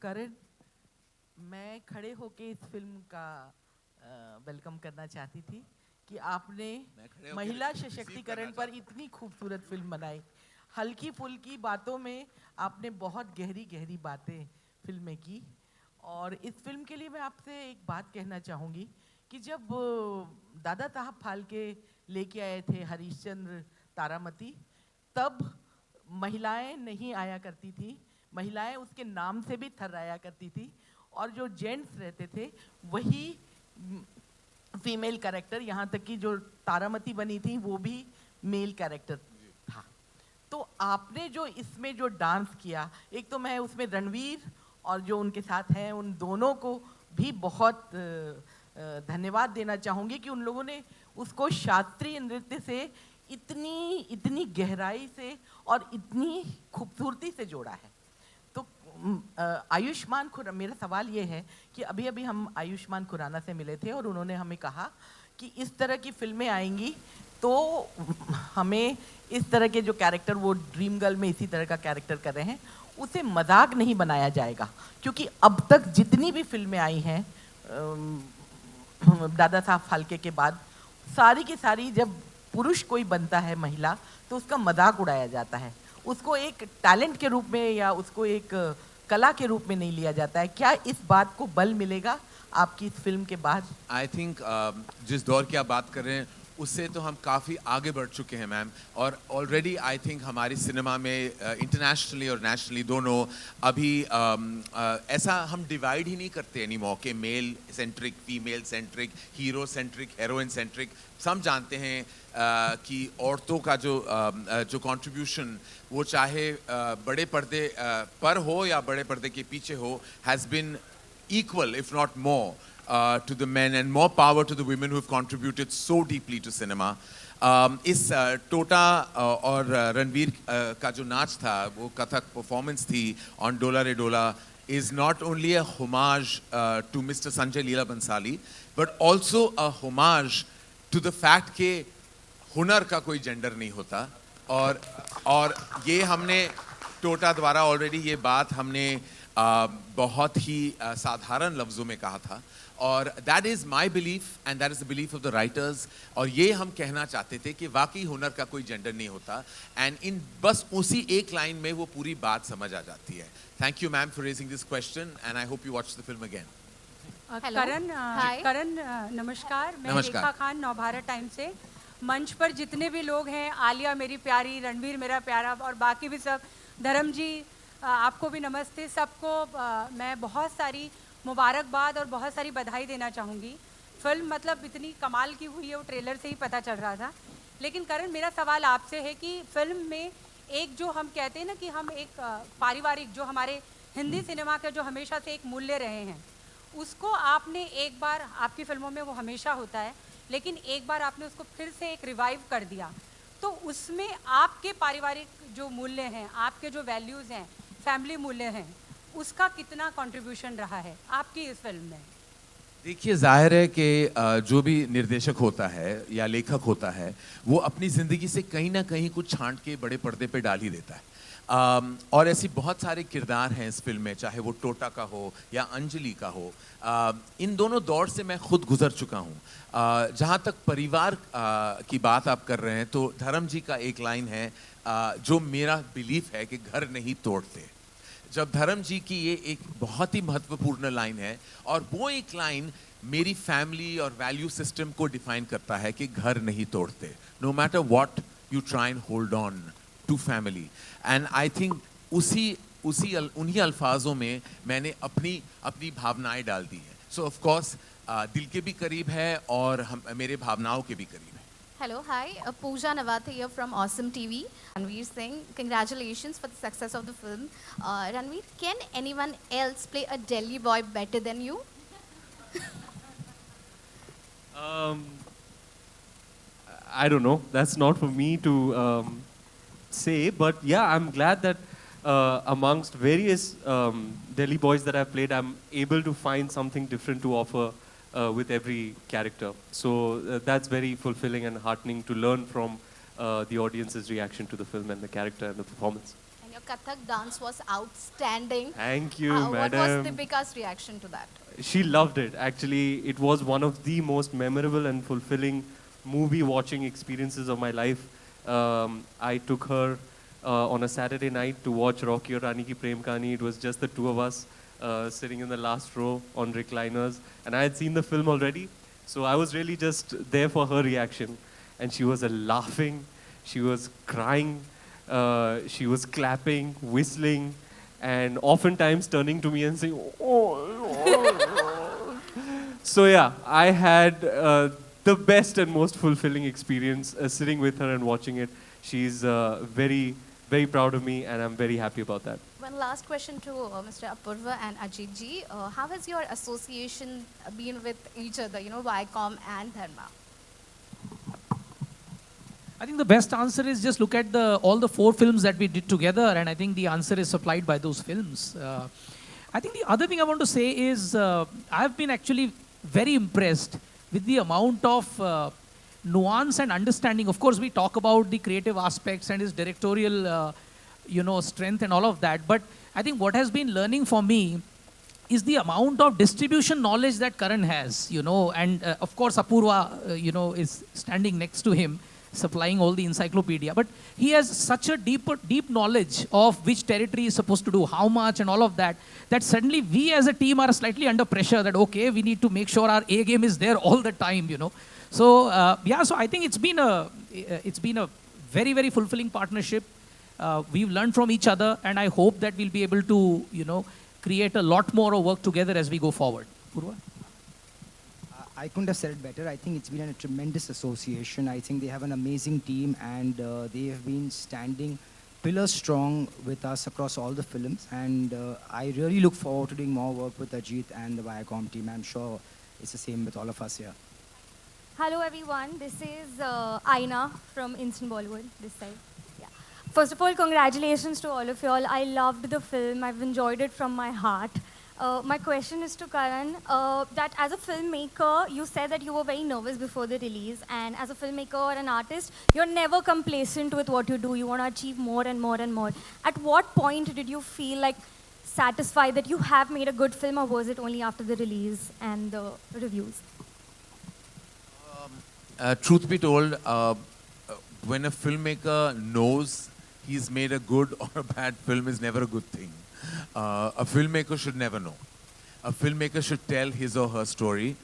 करण, मैं खड़े होके इस फिल्म का वेलकम करना चाहती थी कि आपने महिला सशक्तिकरण पर इतनी खूबसूरत फिल्म बनाई। हल्की फुल्की बातों में आपने बहुत गहरी गहरी बातें फिल्म में की। और इस फिल्म के लिए मैं आपसे एक बात कहना चाहूँगी कि जब दादा साहब फाल्के लेके आए थे हरिश्चंद्र तारामती, तब महिलाएं नहीं आया करती थी, महिलाएं उसके नाम से भी थर्राया करती थी, और जो जेंट्स रहते थे वही फीमेल कैरेक्टर, यहाँ तक कि जो तारामती बनी थी वो भी मेल कैरेक्टर था। तो आपने जो इसमें जो डांस किया, एक तो मैं उसमें रणवीर और जो उनके साथ हैं उन दोनों को भी बहुत धन्यवाद देना चाहूँगी कि उन लोगों ने उसको शास्त्रीय नृत्य से इतनी इतनी गहराई से और इतनी खूबसूरती से जोड़ा है। तो आयुष्मान खुराना, मेरा सवाल ये है कि अभी अभी हम आयुष्मान खुराना से मिले थे और उन्होंने हमें कहा कि इस तरह की फिल्में आएंगी तो हमें इस तरह के जो कैरेक्टर, वो ड्रीम गर्ल में इसी तरह का कैरेक्टर कर रहे हैं, उसे मजाक नहीं बनाया जाएगा। क्योंकि अब तक जितनी भी फिल्में आई हैं दादा साहब फाल्के के बाद, सारी की सारी जब पुरुष कोई बनता है महिला तो उसका मजाक उड़ाया जाता है, उसको एक टैलेंट के रूप में या उसको एक कला के रूप में नहीं लिया जाता है। क्या इस बात को बल मिलेगा आपकी इस फिल्म के बाद? आई थिंक जिस दौर की आप बात कर रहे हैं उससे तो हम काफ़ी आगे बढ़ चुके हैं मैम, और ऑलरेडी आई थिंक हमारी सिनेमा में इंटरनेशनली और नेशनली दोनों अभी ऐसा हम डिवाइड ही नहीं करते एनी मौके, male centric, female centric, hero centric, heroine centric. सब जानते हैं कि औरतों का जो कंट्रीब्यूशन, वो चाहे बड़े पर्दे पर हो या बड़े पर्दे के पीछे हो, has been equal, if not more, to the men, and more power to the women who have contributed so deeply to cinema. इस टोटा और रणवीर का जो नाच था, वो कथक परफॉर्मेंस थी on डोला रे डोला, is not only a homage to Mr. Sanjay Leela Bansali, but also a homage to the fact कि हुनर का कोई जेंडर नहीं होता। और ये हमने टोटा द्वारा ऑलरेडी ये बात हमने बहुत ही साधारण लफ्ज़ों में कहा था, और that is my belief and that is the belief of the writers. और ये हम कहना चाहते थे कि वाकई हुनर का कोई जेंडर नहीं होता, एंड इन बस उसी एक लाइन में वो पूरी बात समझ आ जाती है। Thank you ma'am for raising this question, and I hope you watch the film again. Karan नमस्कार, मैं रेखा खान नवभारत टाइम से। मंच पर जितने भी लोग हैं, आलिया मेरी प्यारी, रणवीर मेरा प्यारा, और बाकी भी सब, धर्म जी आपको भी नमस्ते। सबको मैं बहुत सारी मुबारकबाद और बहुत सारी बधाई देना चाहूँगी। फिल्म मतलब इतनी कमाल की हुई है, वो ट्रेलर से ही पता चल रहा था। लेकिन करण, मेरा सवाल आपसे है कि फिल्म में एक जो हम कहते हैं ना कि हम एक पारिवारिक, जो हमारे हिंदी सिनेमा के जो हमेशा से एक मूल्य रहे हैं, उसको आपने एक बार, आपकी फिल्मों में वो हमेशा होता है, लेकिन एक बार आपने उसको फिर से एक रिवाइव कर दिया। तो उसमें आपके पारिवारिक जो मूल्य हैं, आपके जो वैल्यूज़ हैं, फैमिली मूल्य हैं, उसका कितना कंट्रीब्यूशन रहा है आपकी इस फिल्म में? देखिए, जाहिर है कि जो भी निर्देशक होता है या लेखक होता है, वो अपनी ज़िंदगी से कहीं ना कहीं कुछ छांट के बड़े पर्दे पे डाल ही देता है। और ऐसी बहुत सारे किरदार हैं इस फिल्म में, चाहे वो टोटा का हो या अंजलि का हो। इन दोनों दौर से मैं खुद गुजर चुका हूँ। जहाँ तक परिवार की बात आप कर रहे हैं, तो धर्म जी का एक लाइन है जो मेरा बिलीफ है कि घर नहीं तोड़ते। जब धर्म जी की ये एक बहुत ही महत्वपूर्ण लाइन है, और वो एक लाइन मेरी फैमिली और वैल्यू सिस्टम को डिफाइन करता है कि घर नहीं तोड़ते, no matter what you try and hold on to family. And I think उन्हीं अल्फाजों में मैंने अपनी भावनाएं डाल दी हैं। सो ऑफ कोर्स दिल के भी करीब है और मेरे भावनाओं के भी करीब है। Hello, hi, Pooja Nawathe here from Awesome TV. Ranveer Singh, congratulations for the success of the film. Ranveer, can anyone else play a Delhi boy better than you? I don't know. That's not for me to say, but yeah, I'm glad that amongst various Delhi boys that I've played, I'm able to find something different to offer with every character. So that's very fulfilling and heartening to learn from the audience's reaction to the film and the character and the performance. And your Kathak dance was outstanding. Thank you, What was madam. Deepika's reaction to that? She loved it. Actually, it was one of the most memorable and fulfilling movie watching experiences of my life. I took her on a Saturday night to watch Rocky or Rani ki Prem Kahani. It was just the two of us sitting in the last row on recliners. And I had seen the film already. So I was really just there for her reaction. And she was laughing, she was crying, she was clapping, whistling, and oftentimes turning to me and saying, oh. So yeah, I had the best and most fulfilling experience sitting with her and watching it. She's very, very proud of me, and I'm very happy about that. One last question to Mr. Apurva and Ajit ji. How has your association been with each other, Viacom and Dharma? I think the best answer is just look at all the 4 films that we did together, and I think the answer is supplied by those films. I think the other thing I want to say is I've been actually very impressed with the amount of nuance and understanding. Of course, we talk about the creative aspects and his directorial, strength and all of that. But I think what has been learning for me is the amount of distribution knowledge that Karan has, and of course Apurva, is standing next to him, supplying all the encyclopedia. But he has such a deep knowledge of which territory is supposed to do how much and all of that, that suddenly we as a team are slightly under pressure that, okay, we need to make sure our A game is there all the time, So, so I think it's been a very, very fulfilling partnership. We've learned from each other, and I hope that we'll be able to, create a lot more of work together as we go forward. Purva? I couldn't have said it better. I think it's been a tremendous association. I think they have an amazing team, and they have been standing pillar strong with us across all the films. And I really look forward to doing more work with Ajit and the Viacom team. I'm sure it's the same with all of us here. Hello everyone, this is Aina from Instant Bollywood, this side. Yeah. First of all, congratulations to all of you all. I loved the film, I've enjoyed it from my heart. My question is to Karan, that as a filmmaker, you said that you were very nervous before the release, and as a filmmaker or an artist, you're never complacent with what you do. You want to achieve more and more and more. At what point did you feel like satisfied that you have made a good film, or was it only after the release and the reviews? Truth be told, when a filmmaker knows he's made a good or a bad film is never a good thing. A filmmaker should never know. A filmmaker should tell his or her story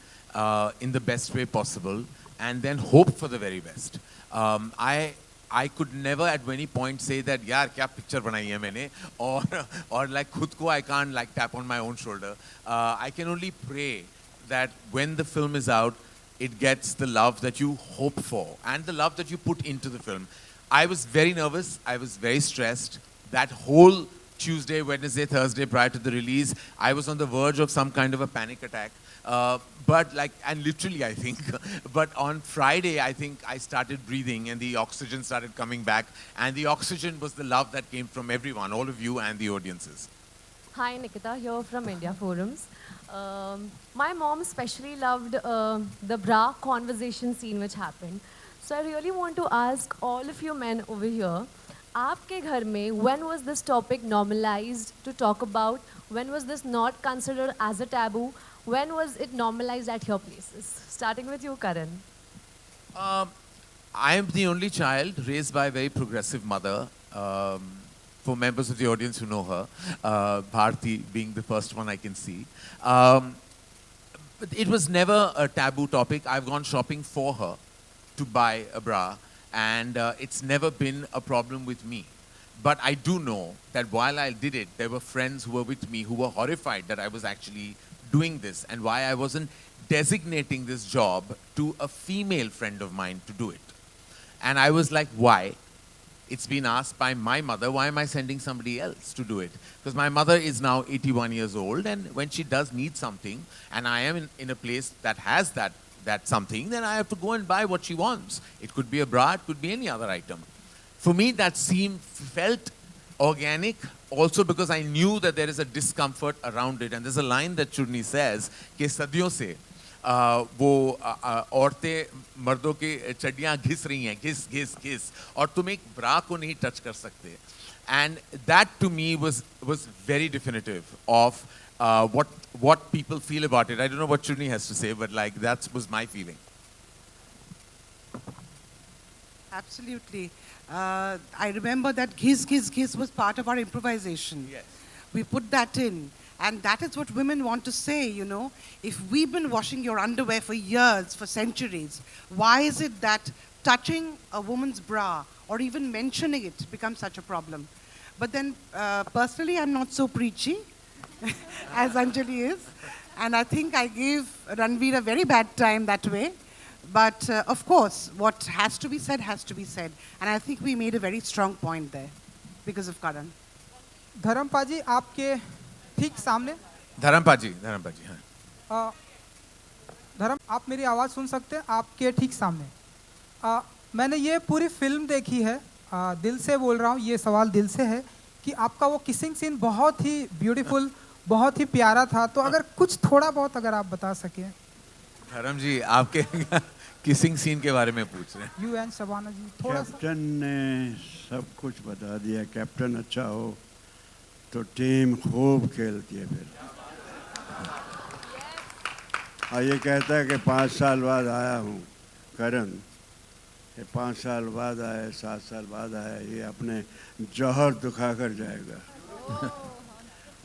in the best way possible and then hope for the very best. I could never at any point say that, yaar, kya picture banai hai maine, or like khud ko I can't like tap on my own shoulder. I can only pray that when the film is out, it gets the love that you hope for and the love that you put into the film. I was very nervous. I was very stressed. That whole Tuesday, Wednesday, Thursday prior to the release, I was on the verge of some kind of a panic attack. And literally I think, but on Friday, I think I started breathing and the oxygen started coming back. And the oxygen was the love that came from everyone, all of you and the audiences. Hi, Nikita, here from India Forums. My mom especially loved the bra conversation scene which happened. So I really want to ask all of you men over here, aapke ghar mein, when was this topic normalized to talk about? When was this not considered as a taboo? When was it normalized at your places? Starting with you, Karan. I am the only child raised by a very progressive mother. For members of the audience who know her, Bharti being the first one I can see. But it was never a taboo topic. I've gone shopping for her to buy a bra, and it's never been a problem with me. But I do know that while I did it, there were friends who were with me who were horrified that I was actually doing this and why I wasn't designating this job to a female friend of mine to do it. And I was like, why? It's been asked by my mother, why am I sending somebody else to do it? Because my mother is now 81 years old, and when she does need something, and I am in a place that has that something, then I have to go and buy what she wants. It could be a bra, it could be any other item. For me, that felt organic, also because I knew that there is a discomfort around it. And there's a line that Churni says, कि सदियों से वो औरतें मर्दों के चड्डियाँ घिस रही हैं, घिस घिस घिस, और तुम एक ब्रा को नहीं टच कर सकते. and that to me was very definitive of what people feel about it. I don't know what Chuni has to say, but like that was my feeling. Absolutely. I remember that Ghiz was part of our improvisation. Yes. We put that in. And that is what women want to say, you know. If we've been washing your underwear for years, for centuries, why is it that touching a woman's bra or even mentioning it becomes such a problem? But then, personally, I'm not so preachy as Anjali is. And I think I gave Ranveer a very bad time that way. But of course, what has to be said has to be said. And I think we made a very strong point there because of Karan. Dharmapa जी आपके ठीक सामने धर्मपा जी हाँ. धर्म आप मेरी आवाज़ सुन सकते हैं आपके ठीक सामने. मैंने ये पूरी फिल्म देखी है, दिल से बोल रहा हूँ, ये सवाल दिल से है कि आपका वो किसिंग सीन बहुत ही ब्यूटीफुल, बहुत ही प्यारा था. तो अगर कुछ थोड़ा बहुत अगर आप बता सकें. धर्म जी आपके किसिंग सीन के बारे में पूछ रहे हैं. यू एंड शबाना जी थोड़ा सा. कैप्टन ने सब कुछ बता दिया. कैप्टन अच्छा हो तो टीम खूब खेलती है फिर. और ये कहता है कि 5 साल बाद आया हूँ करण, ये 5 साल बाद आया, 7 साल बाद आया, ये अपने जौहर दिखा कर जाएगा.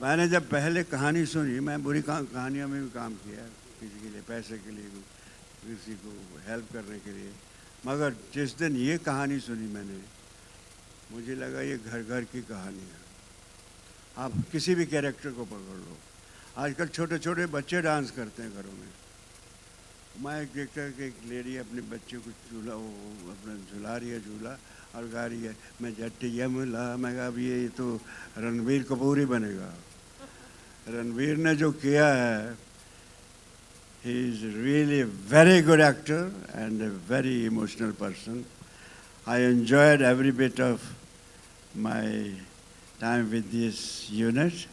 मैंने जब पहले कहानी सुनी, मैं बुरी कहानियों में भी काम किया, किसी के लिए पैसे के लिए, किसी को हेल्प करने के लिए, मगर जिस दिन ये कहानी सुनी मैंने, मुझे लगा ये घर घर की कहानी है. आप किसी भी कैरेक्टर को पकड़ लो, आजकल छोटे छोटे बच्चे डांस करते हैं घरों में. मैं देखता कि एक लेडी अपने बच्चे को झूला, वो अपना झुला रही है झूला और गा रही है, मैं जट्टी यमला. मैं कहा अब ये तो रणवीर कपूर ही बनेगा. रणवीर ने जो किया है, he is really a very good actor and a very emotional person. I enjoyed every bit of my time with this unit.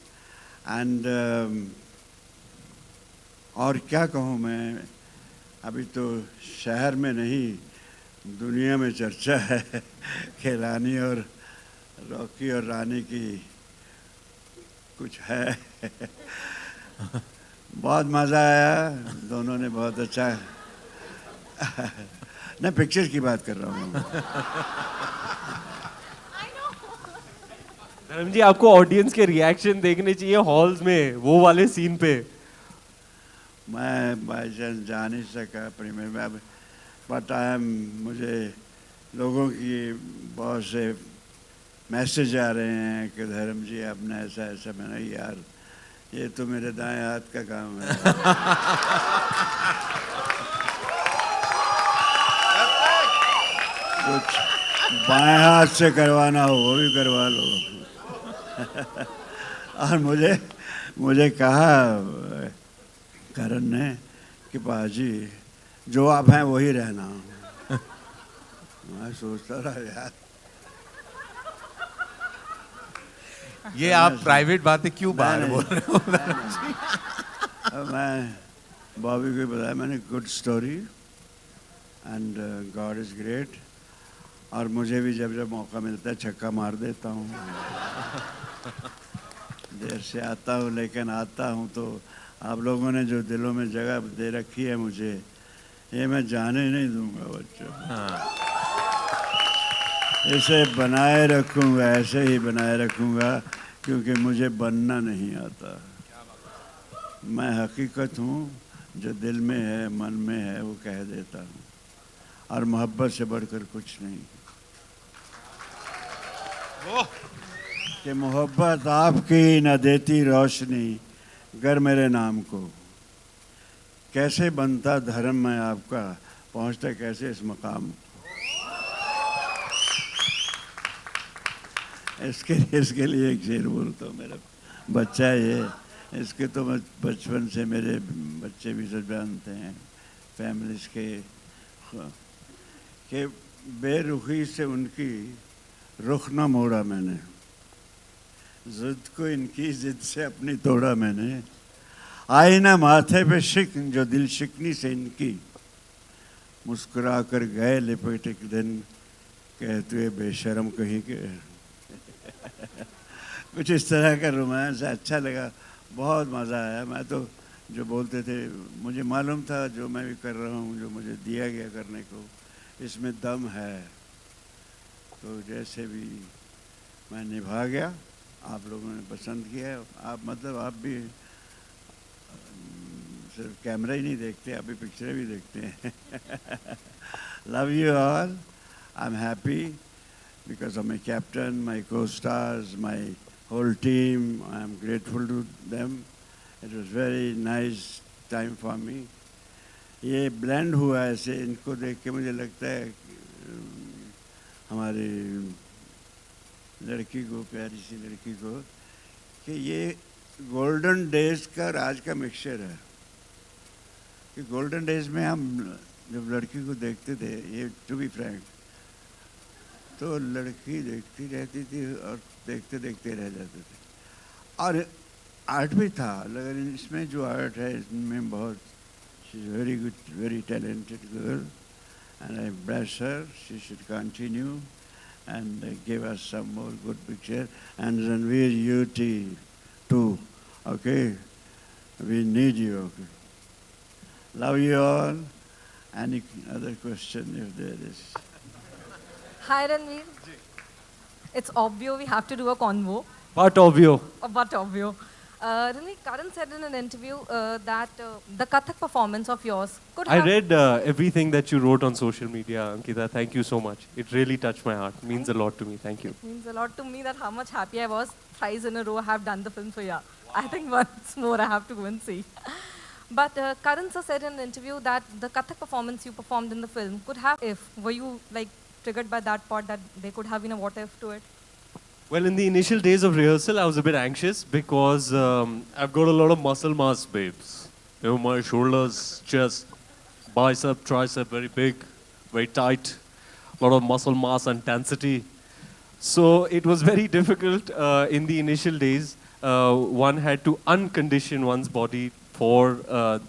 And और क्या कहूँ मैं, अभी तो शहर में नहीं दुनिया में चर्चा है कि रानी और रॉकी और रानी की कुछ है. बहुत मज़ा आया, दोनों ने बहुत अच्छा. मैं पिक्चर की बात कर रहा हूँ. धर्म जी आपको ऑडियंस के रिएक्शन देखने चाहिए हॉल्स में वो वाले सीन पे. मैं बाई चांस जा नहीं सका प्रीमियर में, बट मुझे लोगों की बहुत से मैसेज आ रहे हैं कि धर्म जी आपने ऐसा ऐसा. मैंने यार ये तो मेरे दाएं हाथ का काम है. कुछ बाएं हाथ से करवाना हो वो भी करवा लो. और मुझे कहा करण ने कि पाजी जो आप हैं वही रहना. मैं सोचता रहा यार ये आप प्राइवेट बातें क्यों बाहर बोल रहे हो. मैं बॉबी को बताया मैंने good story and God is great. और मुझे भी जब जब मौका मिलता है छक्का मार देता हूँ. देर से आता हूँ लेकिन आता हूँ. तो आप लोगों ने जो दिलों में जगह दे रखी है मुझे, ये मैं जाने नहीं दूंगा बच्चों. इसे बनाए रखूंगा, ऐसे ही बनाए रखूंगा, क्योंकि मुझे बनना नहीं आता. मैं हकीकत हूँ, जो दिल में है मन में है वो कह देता हूँ. और मोहब्बत से बढ़कर कुछ नहीं. कि मोहब्बत आपकी न देती रोशनी गर मेरे नाम को. कैसे बनता धर्म मैं आपका, पहुँचता कैसे इस मकाम. इसके लिए एक शेर बोलता हूँ. मेरा बच्चा है ये, इसके तो मैं बचपन से, मेरे बच्चे भी सब जानते हैं फैमिलीज के बेरुखी से उनकी रुख न मोड़ा मैंने. जिद को इनकी जिद से अपनी तोड़ा मैंने. आई ना माथे पे शिकन जो दिल शिकनी से इनकी. मुस्कुरा कर गए लिपट एक दिन, कहते हुए बेशर्म कहीं के. कुछ इस तरह का रोमांस अच्छा लगा, बहुत मज़ा आया। मैं तो जो बोलते थे, मुझे मालूम था जो मैं भी कर रहा हूँ, जो मुझे दिया गया करने को, इसमें दम है। तो जैसे भी मैं निभा गया, आप लोगों ने पसंद किया। आप मतलब आप भी सिर्फ कैमरा ही नहीं देखते, आप भी पिक्चरें भी देखते हैं। Love you all. I am happy because of my captain, my co-stars, my whole team. I am grateful to them. It was very nice time for me. ये blend हुआ ऐसे, इनको देख के मुझे लगता है हमारी लड़की को, प्यारी सी लड़की को, कि ये गोल्डन डेज का और आज का मिक्सचर है। कि गोल्डन डेज में हम जब लड़की को देखते थे, ये टू बी फ्रैंक, तो लड़की देखती रहती थी और देखते देखते रह जाते थे। और आर्ट भी था, लेकिन इसमें जो आर्ट है इसमें बहुत, she is very good, very talented girl, and I bless her, she should continue and give us some more good picture, and Ranveer you too, okay, we need you, okay, love you all. Any other question if there is? Hi Ranveer. It's obvious we have to do a convo. But obvious. But obvious. Ranveer, Karan said in an interview that the Kathak performance of yours could I have... read everything that you wrote on social media, Ankita. Thank you so much. It really touched my heart. Means a lot to me. Thank you. It means a lot to me that how much happy I was. Thrice in a row I have done the film, so yeah. Wow. I think once more I have to go and see. But Karan sir said in an interview that the Kathak performance you performed in the film could have, if, were you like triggered by that part that there could have been a what if to it? Well, in the initial days of rehearsal, I was a bit anxious because I've got a lot of muscle mass, babes. You know, my shoulders, chest, bicep, tricep, very big, very tight, a lot of muscle mass and density. So it was very difficult in the initial days. One had to uncondition one's body for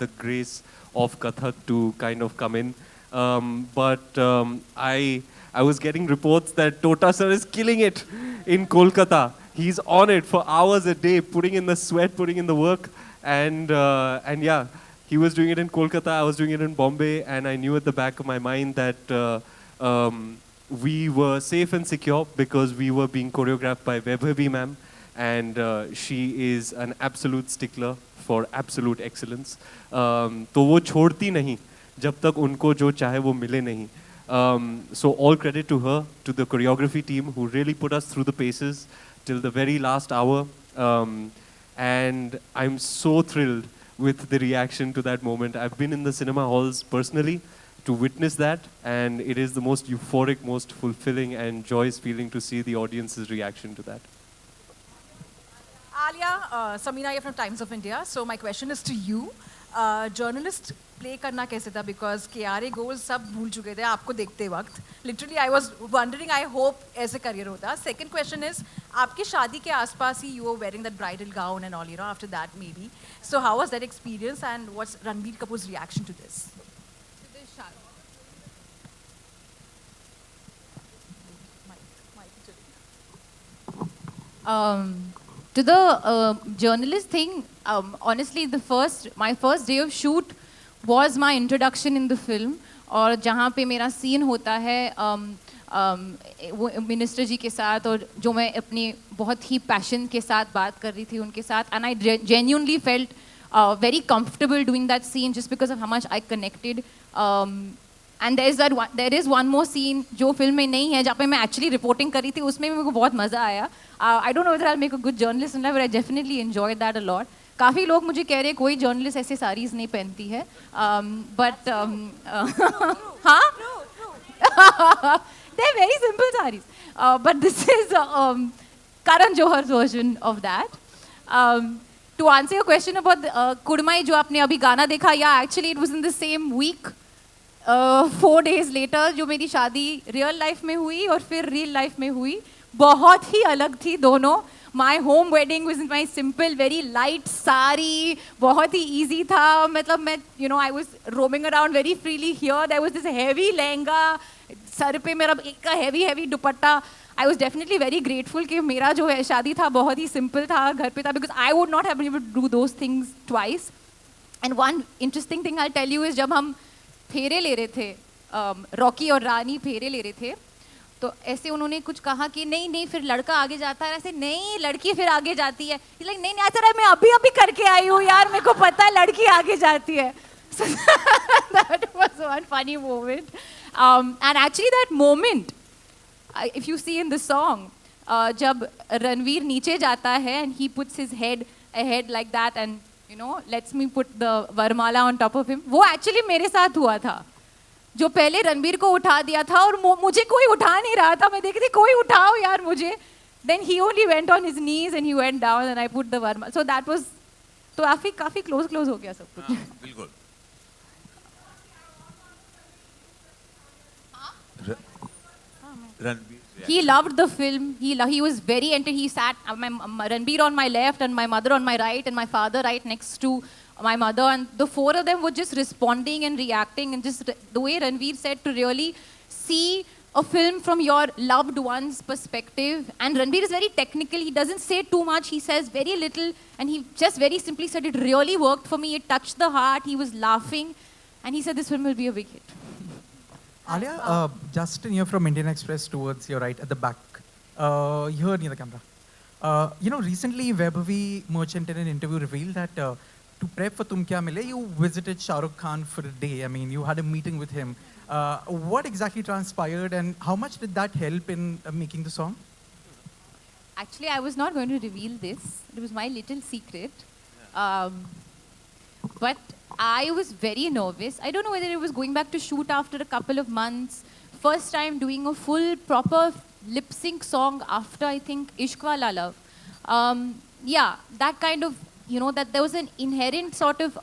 the grace of Kathak to kind of come in. But I was getting reports that Tota sir is killing it in Kolkata. He's on it for hours a day, putting in the sweat, putting in the work. And yeah, he was doing it in Kolkata, I was doing it in Bombay, and I knew at the back of my mind that we were safe and secure because we were being choreographed by Vaibhavi ma'am, and she is an absolute stickler for absolute excellence. तो वो छोड़ती नहीं जब तक उनको जो चाहे वो मिले नहीं. So all credit to her, to the choreography team who really put us through the paces till the very last hour. And I'm so thrilled with the reaction to that moment. I've been in the cinema halls personally to witness that, and it is the most euphoric, most fulfilling and joyous feeling to see the audience's reaction to that. Alia, Samina here from Times of India. So my question is to you. Journalist play करना कैसे था? Because KRA goals सब भूल चुके थे आपको देखते वक्त. Literally I was wondering, I hope ऐसे करियर होता. सेकंड क्वेश्चन इज, आपकी शादी के आसपास ही you are wearing that bridal gown and all, you know, after that maybe. So how was that experience and what's Ranbir Kapoor's reaction to this? To the journalist thing, honestly, my first day of shoot was my introduction in the film. और जहाँ पे मेरा scene होता है minister जी के साथ, और जो मैं अपनी बहुत ही पैशन के साथ बात कर रही थी उनके साथ, and I genuinely felt very comfortable doing that scene just because of how much I connected. And there is one more scene जो फिल्म में नहीं है, जहाँ पे मैं actually reporting कर रही थी, उसमें भी मेरे को बहुत मज़ा आया. I don't know whether I'll make a good journalist in life, but I definitely enjoyed that a lot. काफ़ी लोग मुझे कह रहे हैं कोई जर्नलिस्ट ऐसे साड़ीज नहीं पहनती है, बट हाँ, they're very simple sarees, but this is Karan Johar's version of that. To answer your question about Kudmai जो आपने अभी गाना देखा, yeah, actually it was in the same week, 4 days later, जो मेरी शादी रियल लाइफ में हुई और फिर रियल लाइफ में हुई, बहुत ही अलग थी दोनों. My home wedding was my simple, very light sari. बहुत ही easy था. मतलब मैं, you know, I was roaming around very freely. Here there was this heavy lehenga. Sir पे मेरा एक heavy dupatta. I was definitely very grateful कि मेरा जो है शादी था बहुत ही simple था, घर पे था, because I would not have been able to do those things twice. And one interesting thing I'll tell you is जब हम फेरे ले रहे थे, रॉकी और रानी फेरे ले रहे थे, तो ऐसे उन्होंने कुछ कहा कि नहीं फिर लड़का आगे जाता है, ऐसे नहीं लड़की फिर आगे जाती है. Like नहीं ऐसा मैं अभी करके आई हूँ यार, मेरे को पता है लड़की आगे जाती है. So that was one funny moment. And actually that moment, if you see in the song, जब रणवीर नीचे जाता है and he puts his head ahead like that and you know lets me put the वरमाला on top of him, वो actually मेरे साथ हुआ था. जो पहले रणवीर को उठा दिया था और मुझे कोई उठा नहीं रहा था, मैं देखी थी कोई उठाओ यार मुझे. Then he only went on his knees and he went down and I put the वरमाला. So that was, तो काफी close हो गया सब कुछ. बिल्कुल. He loved the film. He was very entered. He sat Ranveer on my left and my mother on my right and my father right next to my mother, and the four of them were just responding and reacting, and just the way Ranveer said to really see a film from your loved one's perspective. And Ranveer is very technical. He doesn't say too much. He says very little, and he just very simply said it really worked for me. It touched the heart. He was laughing, and he said this film will be a big hit. Alia, Justin here from Indian Express towards your right at the back. Here near the camera. You know, recently Vaibhavi Merchant in an interview revealed that to prep for Tum Kya Mile, you visited Shah Rukh Khan for a day. I mean, you had a meeting with him. What exactly transpired and how much did that help in making the song? Actually, I was not going to reveal this. It was my little secret. But I was very nervous. I don't know whether it was going back to shoot after a couple of months. First time doing a full, proper lip sync song after, I think, Ishq Wala Love. Yeah, that kind of, you know, that there was an inherent sort of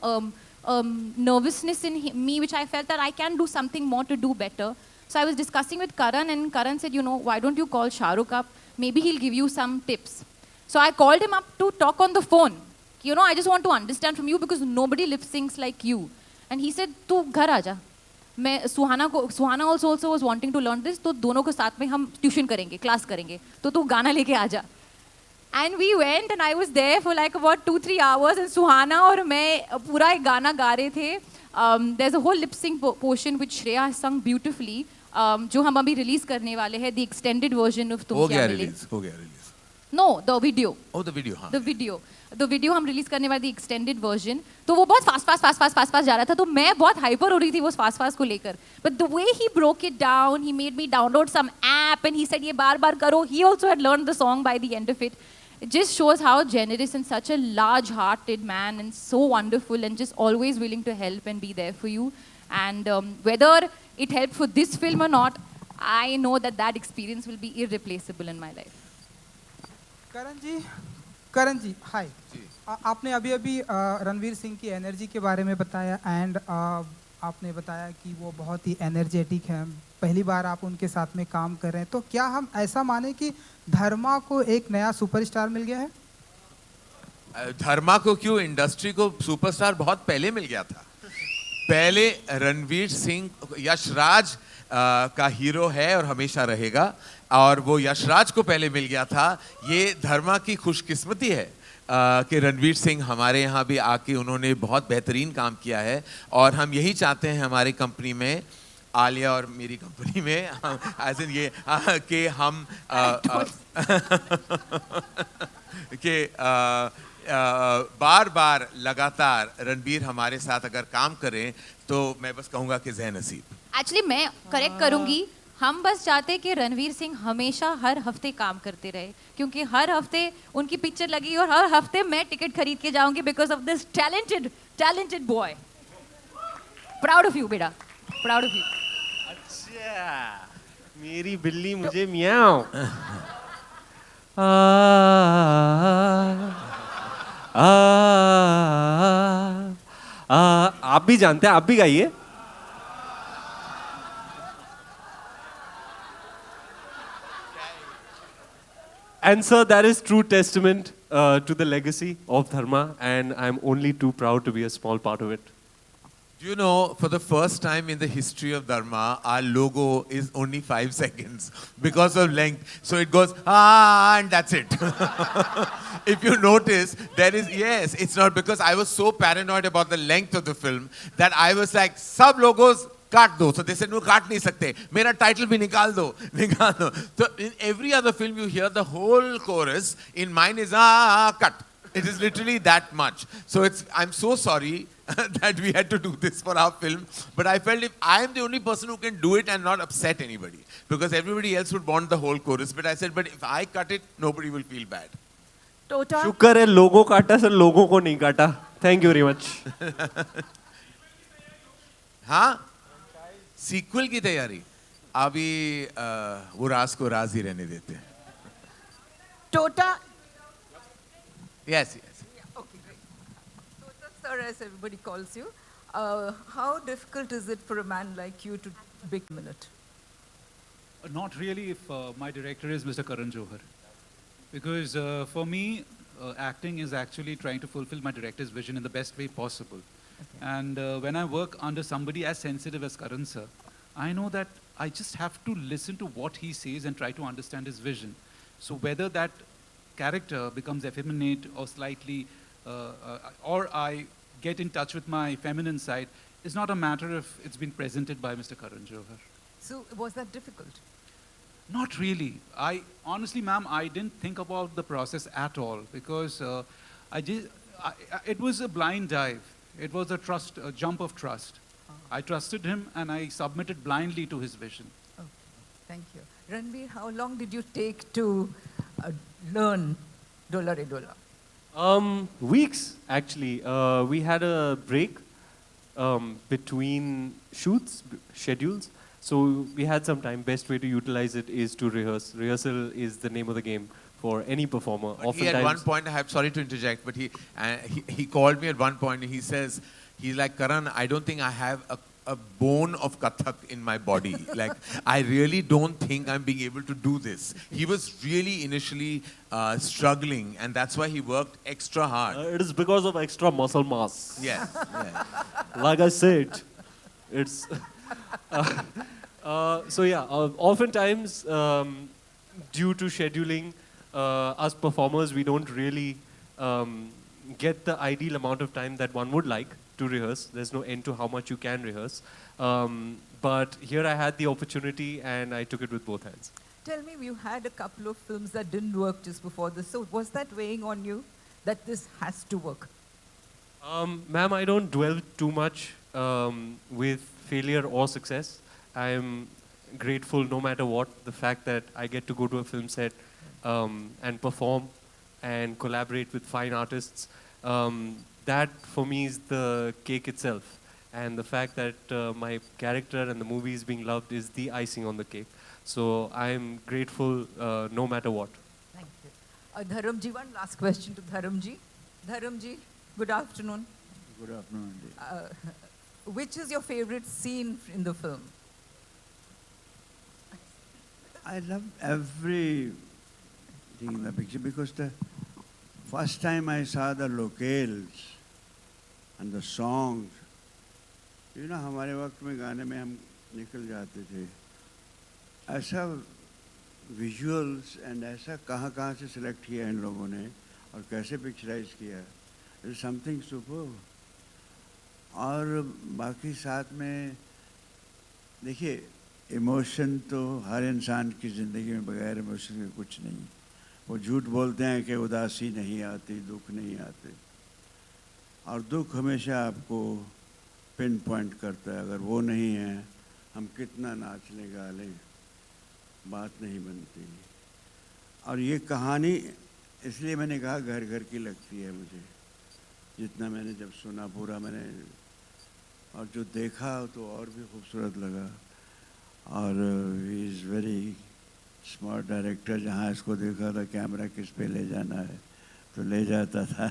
nervousness in me, which I felt that I can do something more to do better. So I was discussing with Karan, and Karan said, you know, why don't you call Shah Rukh up? Maybe he'll give you some tips. So I called him up to talk on the phone. You know, I just want to understand from you because nobody lip syncs like you. And he said, "Tu ghar aaja. Suhana also was wanting to learn this. तो दोनों को साथ में हम tuition करेंगे, class करेंगे. तो तू गाना लेके आजा." And we went and I was there for like about 2-3 hours and Suhana और मैं पूरा एक गाना गा रहे थे. There's a whole lip sync portion which Shreya has sung beautifully. जो हम अभी release करने वाले हैं, the extended version of तुम क्या मिले. हो गया release. No, the video. Oh, the video, हाँ. The video हम रिलीज करने वाले extended version. तो वो बहुत fast जा रहा था, तो मैं बहुत hyper हो रही थी वो fast को लेकर. But the way he broke it down, he made me download some app and he said ये बार करो. He also had learned the song by the end of it. It just shows how generous and such a large-hearted man and so wonderful and just always willing to help and be there for you. And whether it helped for this film or not, I know that experience will be irreplaceable in my life. करण जी हाय. आपने अभी रणवीर सिंह की energy के बारे में बताया and आपने बताया कि वो बहुत ही एनर्जेटिक हैं. पहली बार आप उनके साथ में काम कर रहे हैं, तो क्या हम ऐसा माने कि धर्मा को एक नया सुपरस्टार मिल गया है? धर्मा को क्यों, इंडस्ट्री को सुपरस्टार बहुत पहले मिल गया था. पहले रणवीर सिंह यशराज का हीरो है और हमेशा रहेगा, और वो यशराज को पहले मिल गया था. ये धर्मा की खुशकिस्मती है कि रणवीर सिंह हमारे यहाँ भी आके उन्होंने बहुत बेहतरीन काम किया है. और हम यही चाहते हैं हमारी कंपनी में, आलिया और मेरी कंपनी में, एज इन ये कि हम कि बार लगातार रणवीर हमारे साथ अगर काम करें तो मैं बस कहूँगा कि ज़ह नसीब. एक्चुअली मैं करेक्ट करूंगी, हम बस चाहते कि रणवीर सिंह हमेशा हर हफ्ते काम करते रहे, क्योंकि हर हफ्ते उनकी पिक्चर लगी और हर हफ्ते मैं टिकट खरीद के जाऊंगी because of this talented boy. Proud of you बेटा, प्राउड ऑफ यू. अच्छा, मेरी बिल्ली मुझे मियाओ. आप भी जानते हैं, आप भी गाइए. And sir, that is true testament to the legacy of Dharma, and I'm only too proud to be a small part of it. Do you know, for the first time in the history of Dharma, our logo is only 5 seconds because of length. So it goes, and that's it. If you notice, yes, it's not, because I was so paranoid about the length of the film that I was like, sub logos, काट दो. So they said, no, काट नहीं सकते. मेरा title भी निकाल दो. So in every other film you hear the whole chorus. In mine is, cut. It is literally that much. So I'm so sorry that we had to do this for our film. But I felt if I am the only person who can do it and not upset anybody, because everybody else would want the whole chorus. But I said, but if I cut it, nobody will feel bad. Tota? शुक्र है लोगों काटा sir, लोगों को नहीं काटा. Thank you very much. हाँ, sequel की तैयारी अभी वो राज को राज ही रहने देते हैं. Tota? Yes. Okay, great. Tota sir, as everybody calls you, how difficult is it for a man like you to big minute? Not really if my director is Mr. Karan Johar. Because for me, acting is actually trying to fulfill my director's vision in the best way possible. Okay. And when I work under somebody as sensitive as Karan sir, I know that I just have to listen to what he says and try to understand his vision. So whether that character becomes effeminate or slightly, or I get in touch with my feminine side, is not a matter if it's been presented by Mr. Karan Johar. So was that difficult? Not really. Honestly, ma'am, I didn't think about the process at all, because it was a blind dive. It was a jump of trust. I trusted him and I submitted blindly to his vision. Okay, thank you. Ranveer, how long did you take to learn Dola Re Dola? Weeks, actually. We had a break between schedules. So we had some time. Best way to utilize it is to rehearse. Rehearsal is the name of the game for any performer. But he at one point, I'm sorry to interject, but he called me at one point and he says, he's like, Karan, I don't think I have a bone of Kathak in my body. Like, I really don't think I'm being able to do this. He was really initially struggling, and that's why he worked extra hard. It is because of extra muscle mass. Yes. Like I said, it's... so yeah, oftentimes due to scheduling, us performers, we don't really get the ideal amount of time that one would like to rehearse. There's no end to how much you can rehearse. But here I had the opportunity and I took it with both hands. Tell me, you had a couple of films that didn't work just before this. So was that weighing on you that this has to work? Ma'am, I don't dwell too much with failure or success. I'm grateful no matter what, the fact that I get to go to a film set and perform and collaborate with fine artists. That for me is the cake itself. And the fact that my character and the movie is being loved is the icing on the cake. So I'm grateful no matter what. Thank you. Dharamji, one last question to Dharamji. Dharamji, good afternoon. Good afternoon. Which is your favorite scene in the film? I love everything in the picture because the first time I saw the locales and the songs, you know, हमारे वक्त में गाने में हम निकल जाते थे. ऐसा visuals and ऐसा कहाँ से select किया इन लोगों ने और कैसे picturize किया. It's something superb. और बाकी साथ में देखिए इमोशन तो हर इंसान की ज़िंदगी में बगैर इमोशन के कुछ नहीं. वो झूठ बोलते हैं कि उदासी नहीं आती, दुख नहीं आते, और दुख हमेशा आपको पिन पॉइंट करता है. अगर वो नहीं है, हम कितना नाच लें गा लें, बात नहीं बनती. और ये कहानी इसलिए मैंने कहा घर घर की लगती है मुझे. जितना मैंने जब सुना पूरा मैंने और जो देखा तो और भी खूबसूरत लगा. और he is very smart director. जहाँ इसको देखा था कैमरा किस पे ले जाना है तो ले जाता था.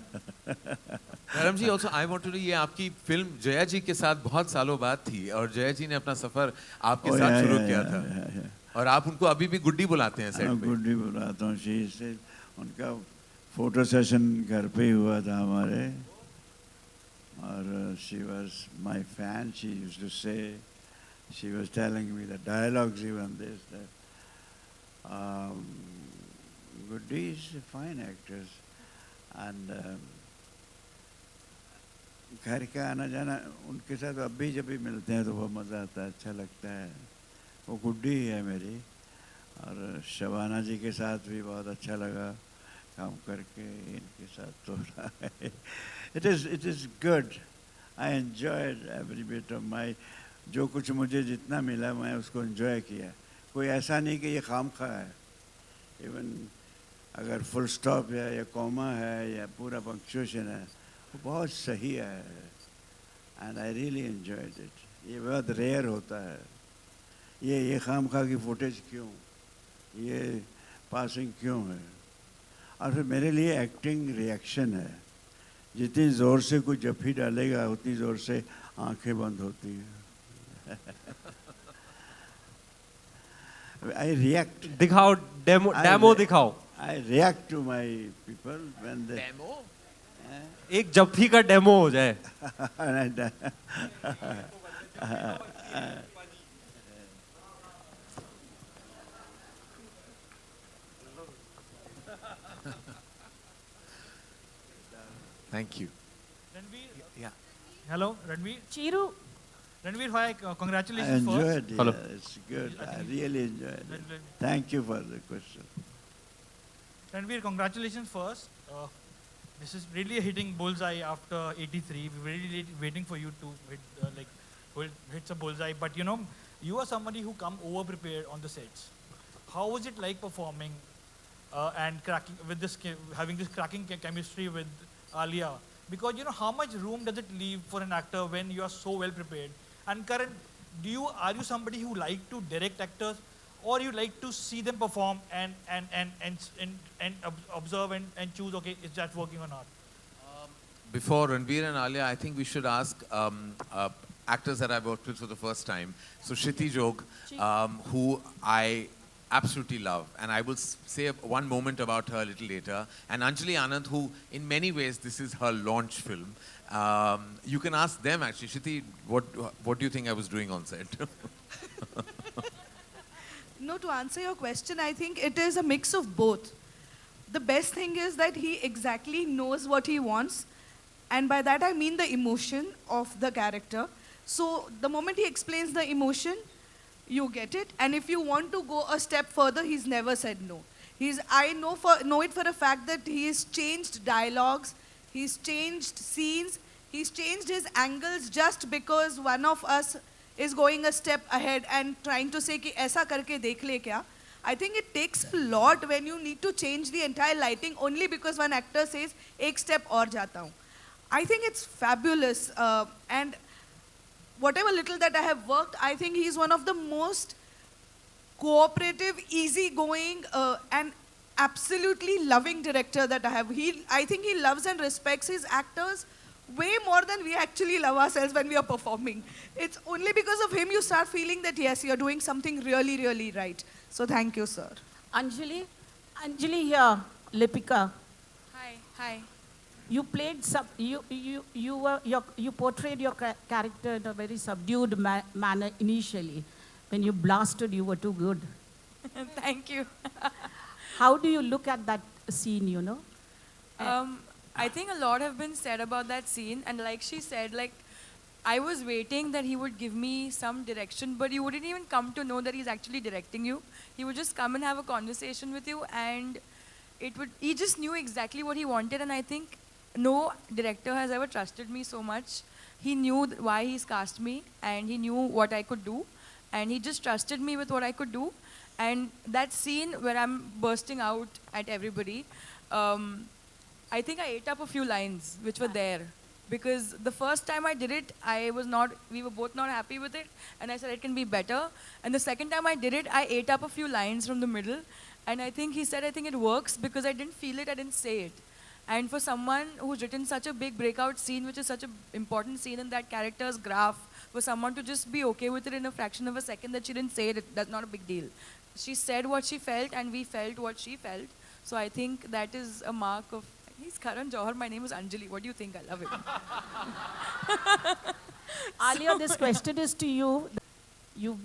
धर्म जी, also I wanted to, ये आपकी फिल्म जया जी के साथ बहुत सालों बाद थी और जया जी ने अपना सफ़र आपके साथ शुरू किया था. और आप उनको अभी भी गुड्डी बुलाते हैं सेट पे? गुड्डी बुलाता हूँ। शी से उनका फोटो सेशन घर पे ही हुआ था हमारे, और she was my fan. She used to say, she was telling me the dialogues even this that. Guddi is a fine actress and घर का आना जाना उनके साथ अब भी जब भी मिलते हैं तो बहुत मज़ा आता है, अच्छा लगता है. वो गुड्डी ही है मेरी. और शबाना जी के साथ भी बहुत अच्छा लगा काम करके, इनके साथ तो it is good. I enjoyed every bit of my, जो कुछ मुझे जितना मिला मैं उसको enjoy किया. कोई ऐसा नहीं कि ये खामखा है. इवन अगर फुल स्टॉप है या कॉमा है या पूरा पंक्चुएशन है, वो बहुत सही है. And I really enjoyed it. ये बहुत रेयर होता है. ये खामखा की फुटेज क्यों, ये पासिंग क्यों है. और फिर मेरे लिए एक्टिंग रिएक्शन है. जितनी ज़ोर से कोई जफ्फी डालेगा उतनी ज़ोर से आंखें बंद होती हैं. I react. दिखाओ डेमो दिखाओ. I react to my people when they. Demo? एक जफ्फी का डेमो हो जाए. Thank you. Ranveer. Yeah. Hello, Ranveer. Chiru. Ranveer, hi, I congratulations enjoyed first. it. Hello. It's good. I really enjoyed it. Thank you for the question. Ranveer, congratulations first. This is really a hitting bullseye after 83. We were really waiting for you to hit a bullseye. But you know, you are somebody who come over prepared on the sets. How was it like performing and cracking with this, having this cracking chemistry with Alia? Because you know, how much room does it leave for an actor when you are so well prepared? And Karan, are you somebody who like to direct actors, or you like to see them perform and observe and choose, okay, is that working or not? Before Ranveer and Alia, I think we should ask actors that I've worked with for the first time. So Shriti Jog, who I absolutely love, and I will say one moment about her a little later. And Anjali Anand, who in many ways this is her launch film. You can ask them actually. Shriti, what do you think I was doing on set? No, to answer your question, I think it is a mix of both. The best thing is that he exactly knows what he wants, and by that I mean the emotion of the character. So the moment he explains the emotion, you get it. And if you want to go a step further, he's never said no. I know it for a fact that he's changed dialogues, he's changed scenes, he's changed his angles just because one of us is going a step ahead and trying to say ki aisa karke dekh le kya. I think it takes a lot when you need to change the entire lighting only because one actor says ek step aur jata hu. I think it's fabulous, and whatever little that I have worked, I think he's one of the most cooperative, easygoing, and absolutely loving director that I have. I think he loves and respects his actors way more than we actually love ourselves when we are performing. It's only because of him you start feeling that yes, you're doing something really, really right. So thank you, sir. Anjali here, Lipika. Hi. You played you portrayed your character in a very subdued manner initially. When you blasted, you were too good. Thank you. How do you look at that scene, you know? I think a lot have been said about that scene, and like she said, like I was waiting that he would give me some direction, but he wouldn't even come to know that he's actually directing you. He would just come and have a conversation with you, and he just knew exactly what he wanted. And I think no director has ever trusted me so much. He knew why he's cast me, and he knew what I could do, and he just trusted me with what I could do. And that scene where I'm bursting out at everybody, I think I ate up a few lines which were there. Because the first time I did it, we were both not happy with it, and I said it can be better. And the second time I did it, I ate up a few lines from the middle, and I think he said, I think it works because I didn't feel it, I didn't say it. And for someone who's written such a big breakout scene, which is such an important scene in that character's graph, for someone to just be okay with it in a fraction of a second that she didn't say it, that's not a big deal. she said what she felt, and we felt what she felt. So I think that is a mark of. He's Karan Johar. My name is Anjali. What do you think? I love him. Alia, this question is to you. You've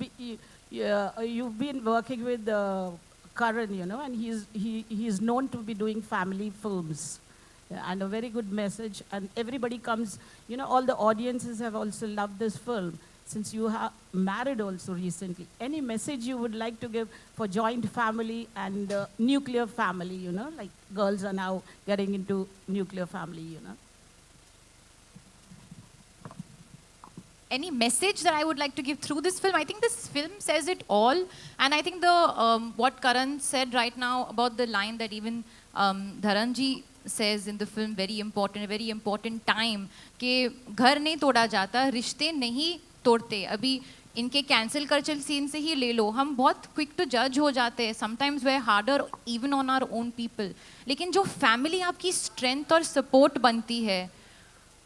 been working with Karan, you know, and he's known to be doing family films. And a very good message. And everybody comes, you know, all the audiences have also loved this film. Since you have married also recently, any message you would like to give for joint family and nuclear family, you know, like girls are now getting into nuclear family, you know? Any message that I would like to give through this film? I think this film says it all. And I think the what Karan said right now about the line that even Dharanji says in the film, very important time, कि घर नहीं तोड़ा जाता, रिश्ते नहीं तोड़ते. अभी इनके कैंसिल कल्चर सीन से ही ले लो, हम बहुत क्विक टू जज हो जाते हैं. Sometimes we harder even on our own people. लेकिन जो फैमिली आपकी स्ट्रेंथ और सपोर्ट बनती है,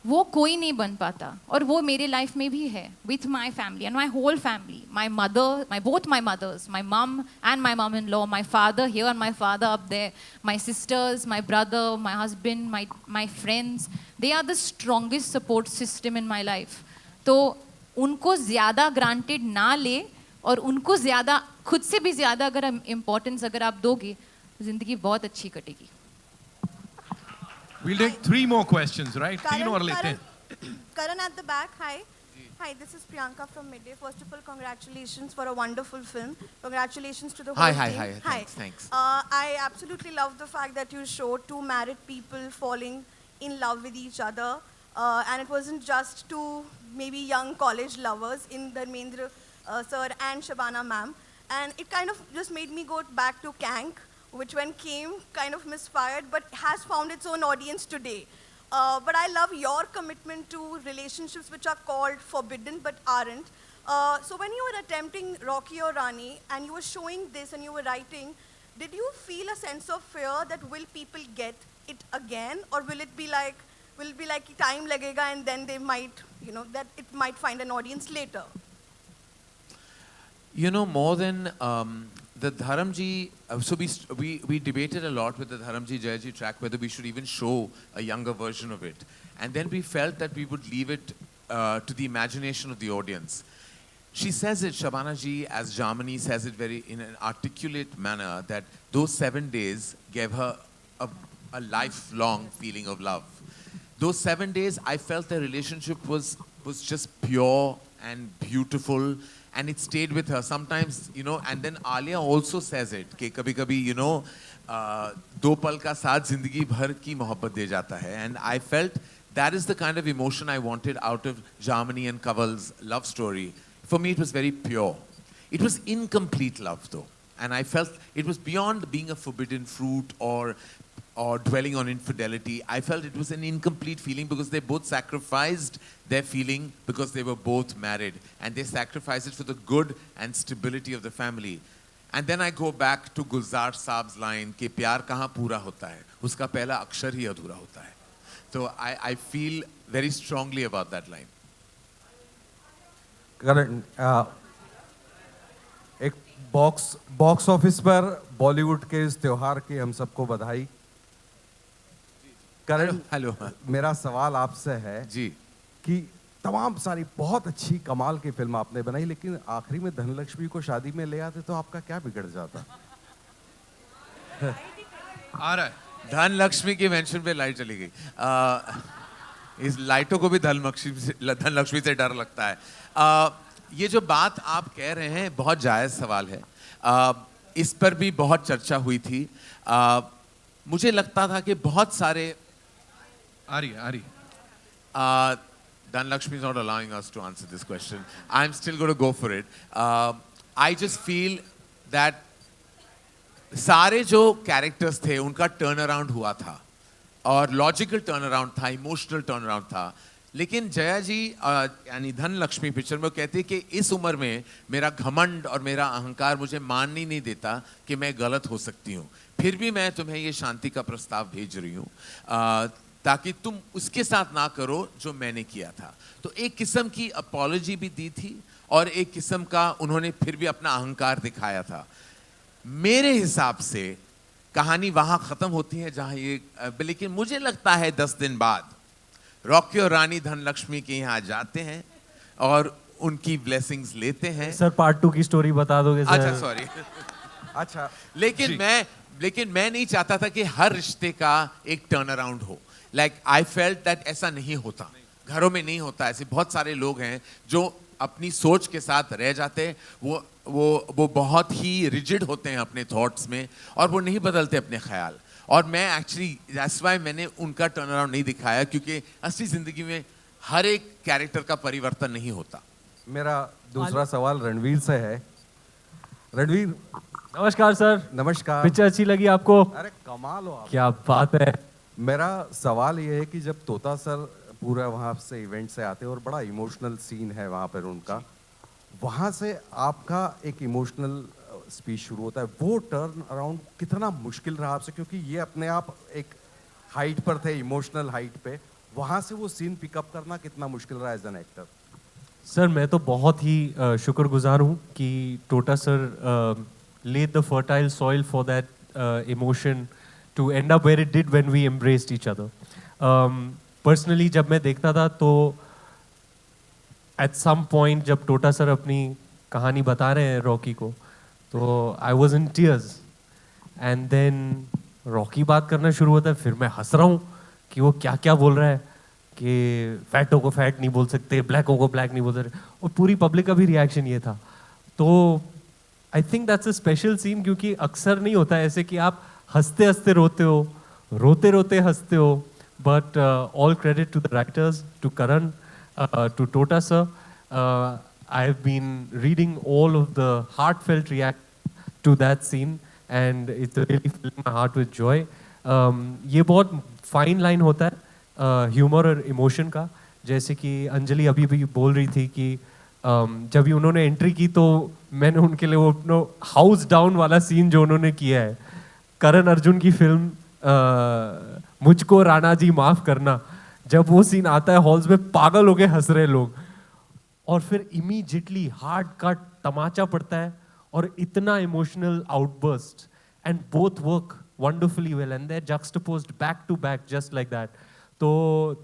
वो कोई नहीं बन पाता. और वो मेरे लाइफ में भी है. With my family and my whole family, my mother, both my mothers, my mom and my mom-in-law, my father here and my father up there, my sisters, my brother, my husband, my friends, they are the strongest support system in my life. तो उनको ज़्यादा granted ना ले, और उनको ज़्यादा, खुद से भी ज़्यादा अगर importance अगर आप दोगे, ज़िंदगी बहुत अच्छी कटेगी. We'll take 3 more questions, right? Karan at the back, hi. Hi, this is Priyanka from Midday. First of all, congratulations for a wonderful film. Congratulations to the whole team. Hi. Thanks. I absolutely love the fact that you showed 2 married people falling in love with each other. And it wasn't just 2 maybe young college lovers in Dharmendra sir and Shabana ma'am. And it kind of just made me go back to Kank, which when came kind of misfired, but has found its own audience today. But I love your commitment to relationships which are called forbidden but aren't. So when you were attempting Rocky or Rani and you were showing this and you were writing, did you feel a sense of fear that will people get it again, or will it be like time lagega and then they might, you know, that it might find an audience later? You know, more than the Dharamji, so we debated a lot with the Dharamji Jayaji track whether we should even show a younger version of it. And then we felt that we would leave it to the imagination of the audience. She says it, Shabana ji, as Jamani says it very in an articulate manner, that those 7 days gave her a lifelong feeling of love. Those 7 days, I felt the relationship was just pure and beautiful, and it stayed with her. Sometimes, you know, and then Alia also says it, कि कभी-कभी, you know, 2 पल का साथ जिंदगी भर की मोहब्बत दे जाता है. And I felt that is the kind of emotion I wanted out of Jamani and Kaval's love story. For me, it was very pure. It was incomplete love, though. And I felt it was beyond being a forbidden fruit or dwelling on infidelity. I felt it was an incomplete feeling because they both sacrificed their feeling because they were both married. And they sacrificed it for the good and stability of the family. And then I go back to Gulzar Saab's line, कि प्यार कहाँ पूरा होता है, उसका पहला अक्षर ही अधूरा होता है. So I feel very strongly about that line. Karan, एक बॉक्स ऑफिस पर बॉलीवुड के इस त्योहार की हम सबको बधाई. करण, हेलो. मेरा सवाल आपसे है जी कि तमाम सारी बहुत अच्छी कमाल की फिल्म आपने बनाई, लेकिन आखिरी में धनलक्ष्मी को शादी में ले आते तो आपका क्या बिगड़ जाता? आ रहा है. धनलक्ष्मी की मेंशन पे लाइट चली गई. इस लाइटों को भी धनलक्ष्मी से डर लगता है. ये जो बात आप कह रहे हैं बहुत जायज़ सवाल है. इस पर भी बहुत चर्चा हुई थी. मुझे लगता था कि बहुत सारे आ रही. Dhanlakshmi is not allowing us to answer this question. I'm still going to go for it. I just feel that सारे जो कैरेक्टर्स थे उनका टर्न अराउंड हुआ था, और लॉजिकल टर्न अराउंड था, इमोशनल टर्न अराउंड था. लेकिन जया जी यानी धनलक्ष्मी पिक्चर में कहती है कि इस उम्र में मेरा घमंड और मेरा अहंकार मुझे मान ही नहीं देता कि मैं गलत हो सकती हूँ, फिर भी मैं तुम्हें ये शांति का प्रस्ताव भेज रही हूँ ताकि तुम उसके साथ ना करो जो मैंने किया था. तो एक किस्म की अपॉलॉजी भी दी थी और एक किस्म का उन्होंने फिर भी अपना अहंकार दिखाया था. मेरे हिसाब से कहानी वहां खत्म होती है जहां ये लेकिन मुझे लगता है 10 दिन बाद रॉकी और रानी धनलक्ष्मी के यहाँ जाते हैं और उनकी ब्लेसिंग्स लेते हैं। सर पार्ट 2 की स्टोरी बता दोगे सर? अच्छा सॉरी। अच्छा लेकिन मैं नहीं चाहता था कि हर रिश्ते का एक टर्न अराउंड हो। लाइक आई फेल्ट दैट ऐसा नहीं होता, घरों में नहीं होता। ऐसे बहुत सारे लोग हैं जो अपनी सोच के साथ रह जाते हैं, वो बहुत ही रिजिड होते हैं अपने थॉट्स में और वो नहीं बदलते अपने ख्याल। और मैं एक्चुअली दैट्स व्हाई मैंने उनका टर्न अराउंड नहीं दिखाया, क्योंकि असली जिंदगी में हर एक कैरेक्टर का परिवर्तन नहीं होता। मेरा दूसरा सवाल रणवीर से है। रणवीर, नमस्कार सर। नमस्कार। पिक्चर अच्छी लगी आपको? अरे कमाल हो आप। क्या बात है। मेरा सवाल ये है कि जब तोता सर पूरा वहाँ से इवेंट से आते हैं और बड़ा इमोशनल सीन है वहाँ पर उनका, वहाँ से आपका एक इमोशनल स्पीच शुरू होता है, वो टर्न अराउंड कितना मुश्किल रहा आपसे? क्योंकि ये अपने आप एक हाइट पर थे, इमोशनल हाइट पे, वहाँ से वो सीन पिकअप करना कितना मुश्किल रहा एज एन एक्टर? सर मैं तो बहुत ही शुक्रगुजार हूँ कि टोटा sir laid the fertile soil for that emotion to end up where it did when we embraced each other. Personally जब मैं देखता था तो at some point जब टोटा सर अपनी कहानी बता रहे हैं रॉकी को, तो I was in tears and then Rocky बात करना शुरू होता है, फिर मैं हंस रहा हूँ कि वो क्या क्या बोल रहा है कि फैटों को फैट नहीं बोल सकते, ब्लैकों को ब्लैक नहीं बोल सकते, और पूरी पब्लिक का भी रिएक्शन ये था। तो I think that's a special scene, क्योंकि अक्सर नहीं होता ऐसे कि आप हंसते हंसते रोते हो, रोते रोते हंसते हो। But all credit to the writers, to Karan, to Tota sir. I have been reading all of the heartfelt react to that scene and it's really filled my heart with joy. ये बहुत फाइन लाइन होता है humour और emotion का। जैसे कि अंजलि अभी भी बोल रही थी कि जब भी उन्होंने एंट्री की तो मैंने उनके लिए वो अपना हाउस डाउन वाला सीन जो उन्होंने किया है, करण अर्जुन की फिल्म मुझको राणा जी माफ करना, जब वो सीन आता है हॉल्स में पागल होके हंस रहे लोग, और फिर इमीडिएटली हार्ड कट तमाचा पड़ता है और इतना emotional outburst, and both work wonderfully well and they're juxtaposed back to back just like that. So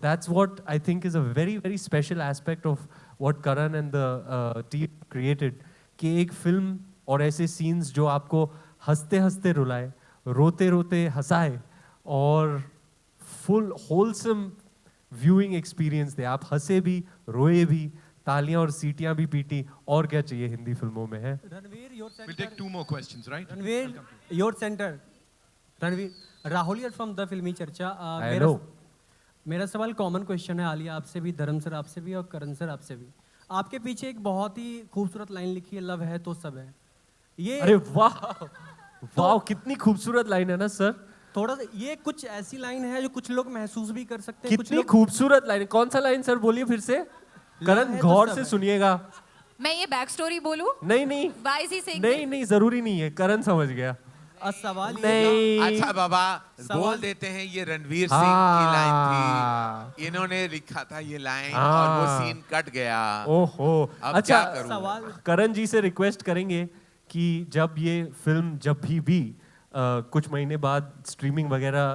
that's what I think is a very very special aspect of what Karan and the team created, कि एक film और ऐसे scenes जो आपको हंसते हंसते रुलाए, रोते रोते हंसाए और फुल होलसम व्यूइंग एक्सपीरियंस दे। आप हंसे भी, रोए भी, तालियां और सीटियां भी पीटी, और क्या चाहिए हिंदी फिल्मों में है। Ranveer, your centre. We'll take 2 more questions, right? Ranveer, your centre. Ranveer, Rahul here from the फिल्मी चर्चा। मेरा सवाल कॉमन क्वेश्चन है आलिया आपसे भी, धर्म सर आपसे भी और करण सर आपसे भी। आपके पीछे एक बहुत ही खूबसूरत लाइन लिखी है, लव है तो सब है। ये अरे वाह वाह, कितनी खूबसूरत लाइन है ना सर। थोड़ा सा ये कुछ ऐसी लाइन है जो कुछ लोग महसूस भी कर सकते हैं। कितनी खूबसूरत लाइन, कौन सा लाइन सर बोलिए फिर से? करण गौर से सुनिएगा। मैं ये बैक स्टोरी बोलूं? नहीं नहीं, नहीं जरूरी नहीं है, करण समझ गया। सवाल नहीं, अच्छा बाबा बोल देते हैं, ये रणवीर सिंह की लाइन थी, इन्होंने लिखा था ये लाइन और वो सीन कट गया। ओहो, अच्छा सवाल करण जी से रिक्वेस्ट करेंगे कि जब ये फिल्म जब भी कुछ महीने बाद स्ट्रीमिंग वगैरह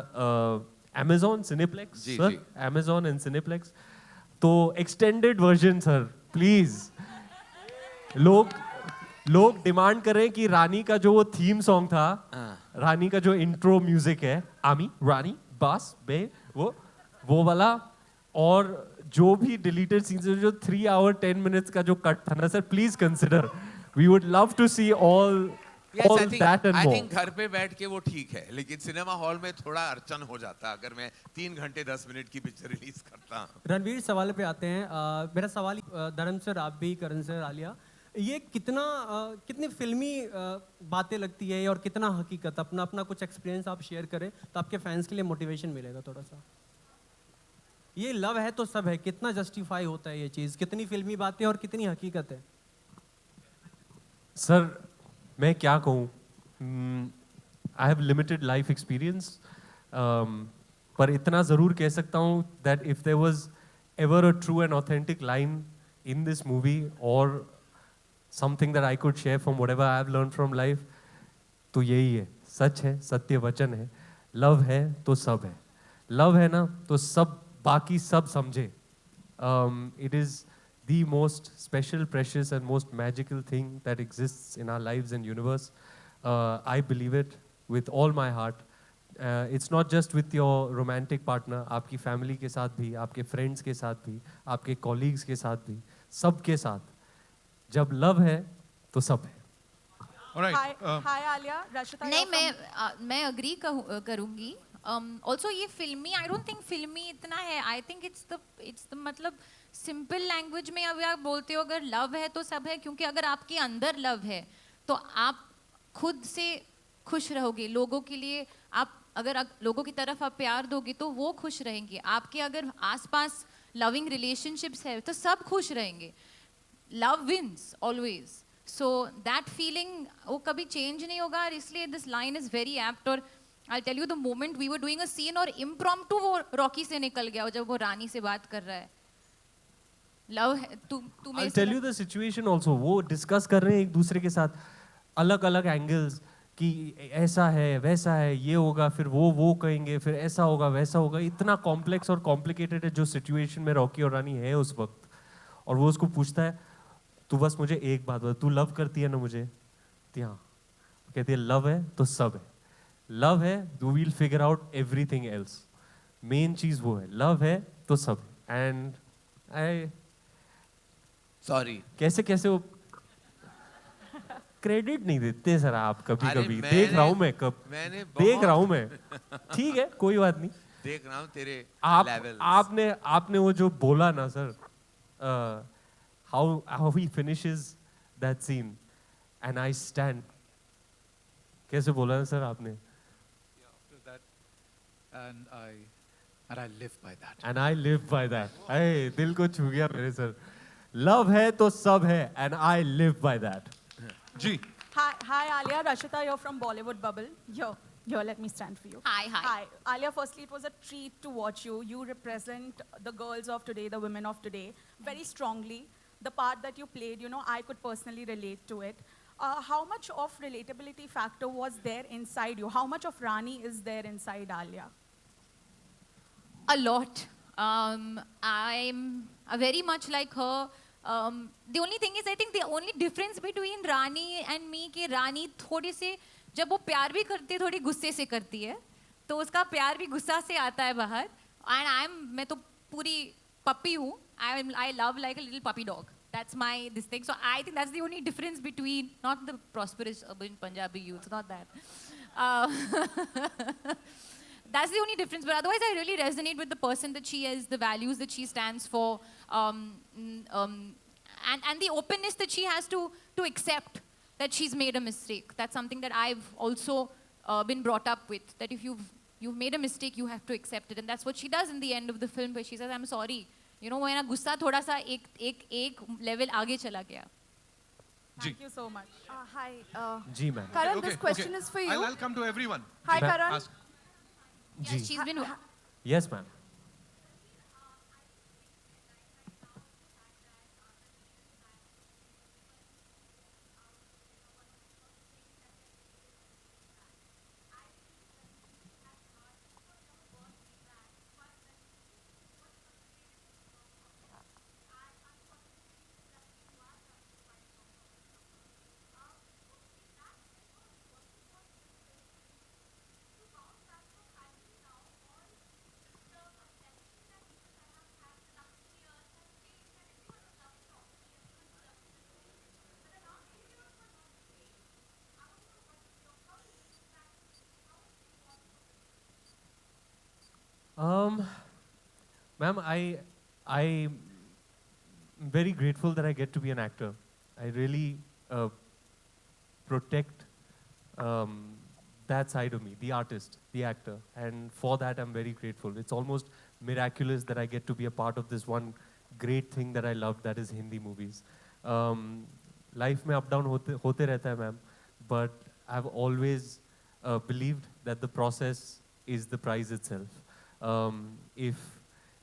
Amazon Cineplex sir, Amazon and Cineplex, तो एक्सटेंडेड वर्जन सर प्लीज। लोग डिमांड कर रहे हैं कि रानी का जो वो थीम सॉन्ग था, रानी का जो इंट्रो म्यूजिक है, आमी रानी बास बे, वो वाला, और जो भी डिलीटेड सीन्स, जो 3 hour 10 minutes का जो कट था ना sir, please consider, we would love to see all that and I more. Think घर पे बैठ के वो ठीक है, लेकिन सिनेमा हॉल में थोड़ा अड़चन हो जाता अगर मैं 3 घंटे 10 मिनट की पिक्चर रिलीज करता। रणवीर, सवाल पे आते हैं। मेरा सवाल धर्म सर, आप भी, करण सर, आलिया, ये कितनी फिल्मी बातें लगती है और कितना हकीकत? अपना कुछ एक्सपीरियंस आप शेयर करें तो आपके फैंस के लिए मोटिवेशन मिलेगा थोड़ा सा। ये लव है तो सब है, कितना जस्टिफाई होता है ये चीज़, कितनी फिल्मी बातें और कितनी हकीकत है? सर मैं क्या कहूँ, I have limited life experience, पर इतना ज़रूर कह सकता हूँ that if there was ever a true and authentic line in this movie, or something that I could share from whatever I have learned from life, तो यही है, सच है, सत्य वचन है, लव है तो सब है, लव है ना तो सब बाकी सब समझे. It is the most special, precious and most magical thing that exists in our lives and universe. I believe it with all my heart. It's not just with your romantic partner, आपकी family के साथ भी, आपके friends के साथ भी, आपके colleagues के साथ भी, सबके साथ. जब love है तो सब है. Hi Alia, Rashita. नहीं, मैं अग्री करूँगी. Also ये फिल्मी, I don't think फिल्मी इतना है. I think it's the मतलब सिंपल लैंग्वेज में अगर आप बोलते हो अगर लव है तो सब है, क्योंकि अगर आपके अंदर लव है तो आप खुद से खुश रहोगे. लोगों के लिए आप अगर लोगों की तरफ आप प्यार दोगे तो वो खुश रहेंगे. आपके अगर आसपास लविंग रिलेशनशिप्स है तो सब खुश रहेंगे. Love wins always. So that feeling वो कभी चेंज नहीं होगा. और इसलिए this line is very apt. और I'll tell you the moment we were doing a scene और impromptu वो रॉकी से निकल गया, और जब वो रानी से बात कर रहा है, लव है तू I'll tell you the situation also. वो डिस्कस कर रहे हैं एक दूसरे के साथ अलग अलग एंगल्स कि ऐसा है वैसा है, ये होगा, फिर वो कहेंगे, फिर ऐसा होगा वैसा होगा. इतना कॉम्प्लेक्स और कॉम्प्लिकेटेड है जो सिचुएशन में रॉकी और रानी है उस वक्त. और वो उसको पूछता है तू बस मुझे एक बात बता, तू लव करती है ना मुझे? हाँ. कहती है लव है तो सब है. लव है तो we'll figure out everything else. Main चीज वो है, लव है तो सब है. एंड आई सॉरी कैसे वो क्रेडिट नहीं देते सर आप कभी कभी. देख रहा हूं मैं देख रहा हूं मैं. ठीक है कोई बात नहीं, देख रहा हूं तेरे आपने वो जो बोला ना sir, how he finishes that scene and I stand. कैसे बोला ना सर आपने? And I live by that. And I live by that. Hey, दिल को छू गया मेरे सर. Love है तो सब है and I live by that. Ji. Hi Alia, Rashita, you're from Bollywood Bubble. Here, let me stand for you. Hi. Alia, firstly, it was a treat to watch you. You represent the girls of today, the women of today, very strongly. The part that you played, I could personally relate to it. How much of relatability factor was there inside you? How much of Rani is there inside Alia? A lot. I'm very much like her. The only thing is, I think the only difference between Rani and me कि Rani थोड़ी से जब वो प्यार भी करती है थोड़ी गुस्से से करती है, तो उसका प्यार भी गुस्सा से आता है बाहर. And मैं तो पूरी पप्पी हूँ. I love like a little puppy dog. That's my this thing. So I think that's the only difference between, not the prosperous urban Punjabi youth, not that. That's the only difference. But otherwise, I really resonate with the person that she is, the values that she stands for, and the openness that she has to accept that she's made a mistake. That's something that I've also been brought up with. That if you've made a mistake, you have to accept it, and that's what she does in the end of the film, where she says, "I'm sorry." मेरा गुस्सा थोड़ा सा एक level आगे चला गया. Thank you so much. Hi. जी ma'am. Karan, this question is for you. I'll come to everyone. Hi, Karan. Yes, she's been. Yes, ma'am. Ma'am, I'm very grateful that I get to be an actor. I really protect that side of me, the artist, the actor, and for that I'm very grateful. It's almost miraculous that I get to be a part of this one great thing that I love, that is Hindi movies. Life में up down होते रहता है ma'am, but I've always believed that the process is the prize itself.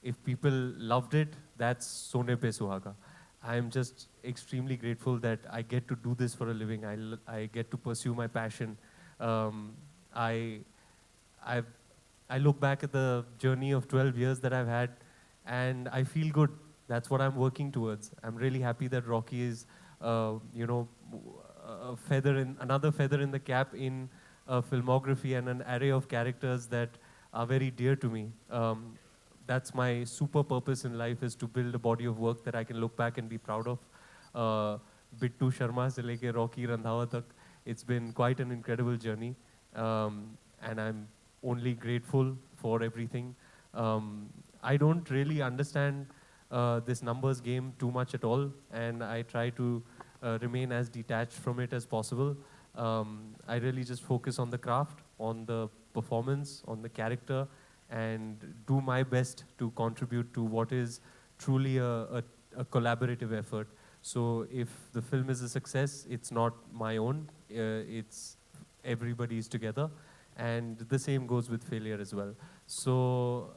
If people loved it, that's Sone Pe Suhaga. I am just extremely grateful that I get to do this for a living. I get to pursue my passion. Um, I, I've, I look back at the journey of 12 years that I've had, and I feel good. That's what I'm working towards. I'm really happy that Rocky is, you know, another feather in the cap in a filmography and an array of characters that are very dear to me. That's my super purpose in life, is to build a body of work that I can look back and be proud of. Bittu Sharma se leke Rocky Randhawa tak, it's been quite an incredible journey, and I'm only grateful for everything. I don't really understand this numbers game too much at all, and I try to remain as detached from it as possible. I really just focus on the craft, on the performance, on the character, and do my best to contribute to what is truly a collaborative effort. So if the film is a success, it's not my own, it's everybody's together. And the same goes with failure as well. So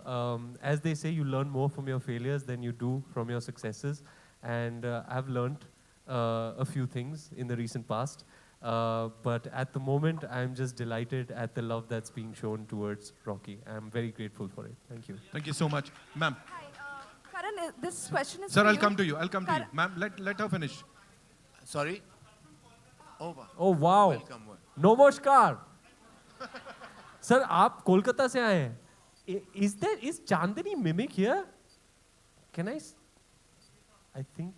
as they say, you learn more from your failures than you do from your successes. And I've learned a few things in the recent past. But at the moment, I'm just delighted at the love that's being shown towards Rocky. I'm very grateful for it. Thank you. Thank you so much. Ma'am. Karan, this question is Sir, for I'll you. come to you. I'll come to you. Ma'am, let her finish. Sorry? Oh, Oh wow. Welcome. नमस्कार. Sir, आप कोलकाता से आए हैं. Is Chandani mimic here? Can I? I think.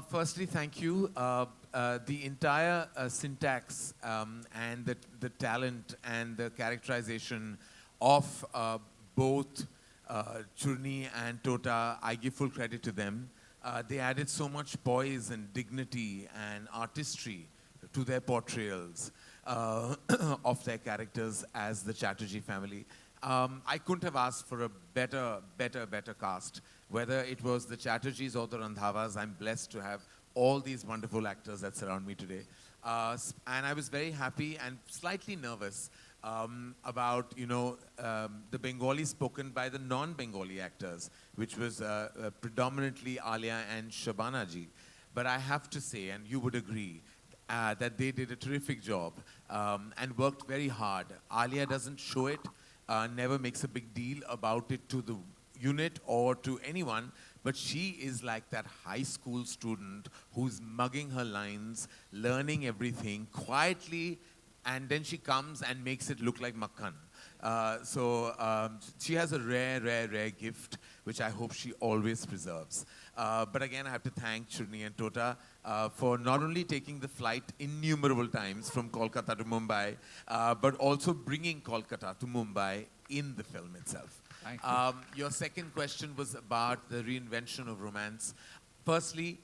Firstly, thank you. The entire syntax and the talent and the characterization of both Churni and Tota, I give full credit to them. They added so much poise and dignity and artistry to their portrayals of their characters as the Chatterjee family. I couldn't have asked for a better cast. Whether it was the Chatterjees or the Randhavas, I'm blessed to have all these wonderful actors that surround me today. And I was very happy and slightly nervous about, the Bengali spoken by the non-Bengali actors, which was predominantly Alia and Shabana ji. But I have to say, and you would agree, that they did a terrific job and worked very hard. Alia doesn't show it, never makes a big deal about it to the unit or to anyone, but she is like that high school student who's mugging her lines, learning everything quietly, and then she comes and makes it look like Makhan. So she has a rare gift, which I hope she always preserves. But again, I have to thank Churni and Tota for not only taking the flight innumerable times from Kolkata to Mumbai, but also bringing Kolkata to Mumbai in the film itself. Thank you. Your second question was about the reinvention of romance. Firstly,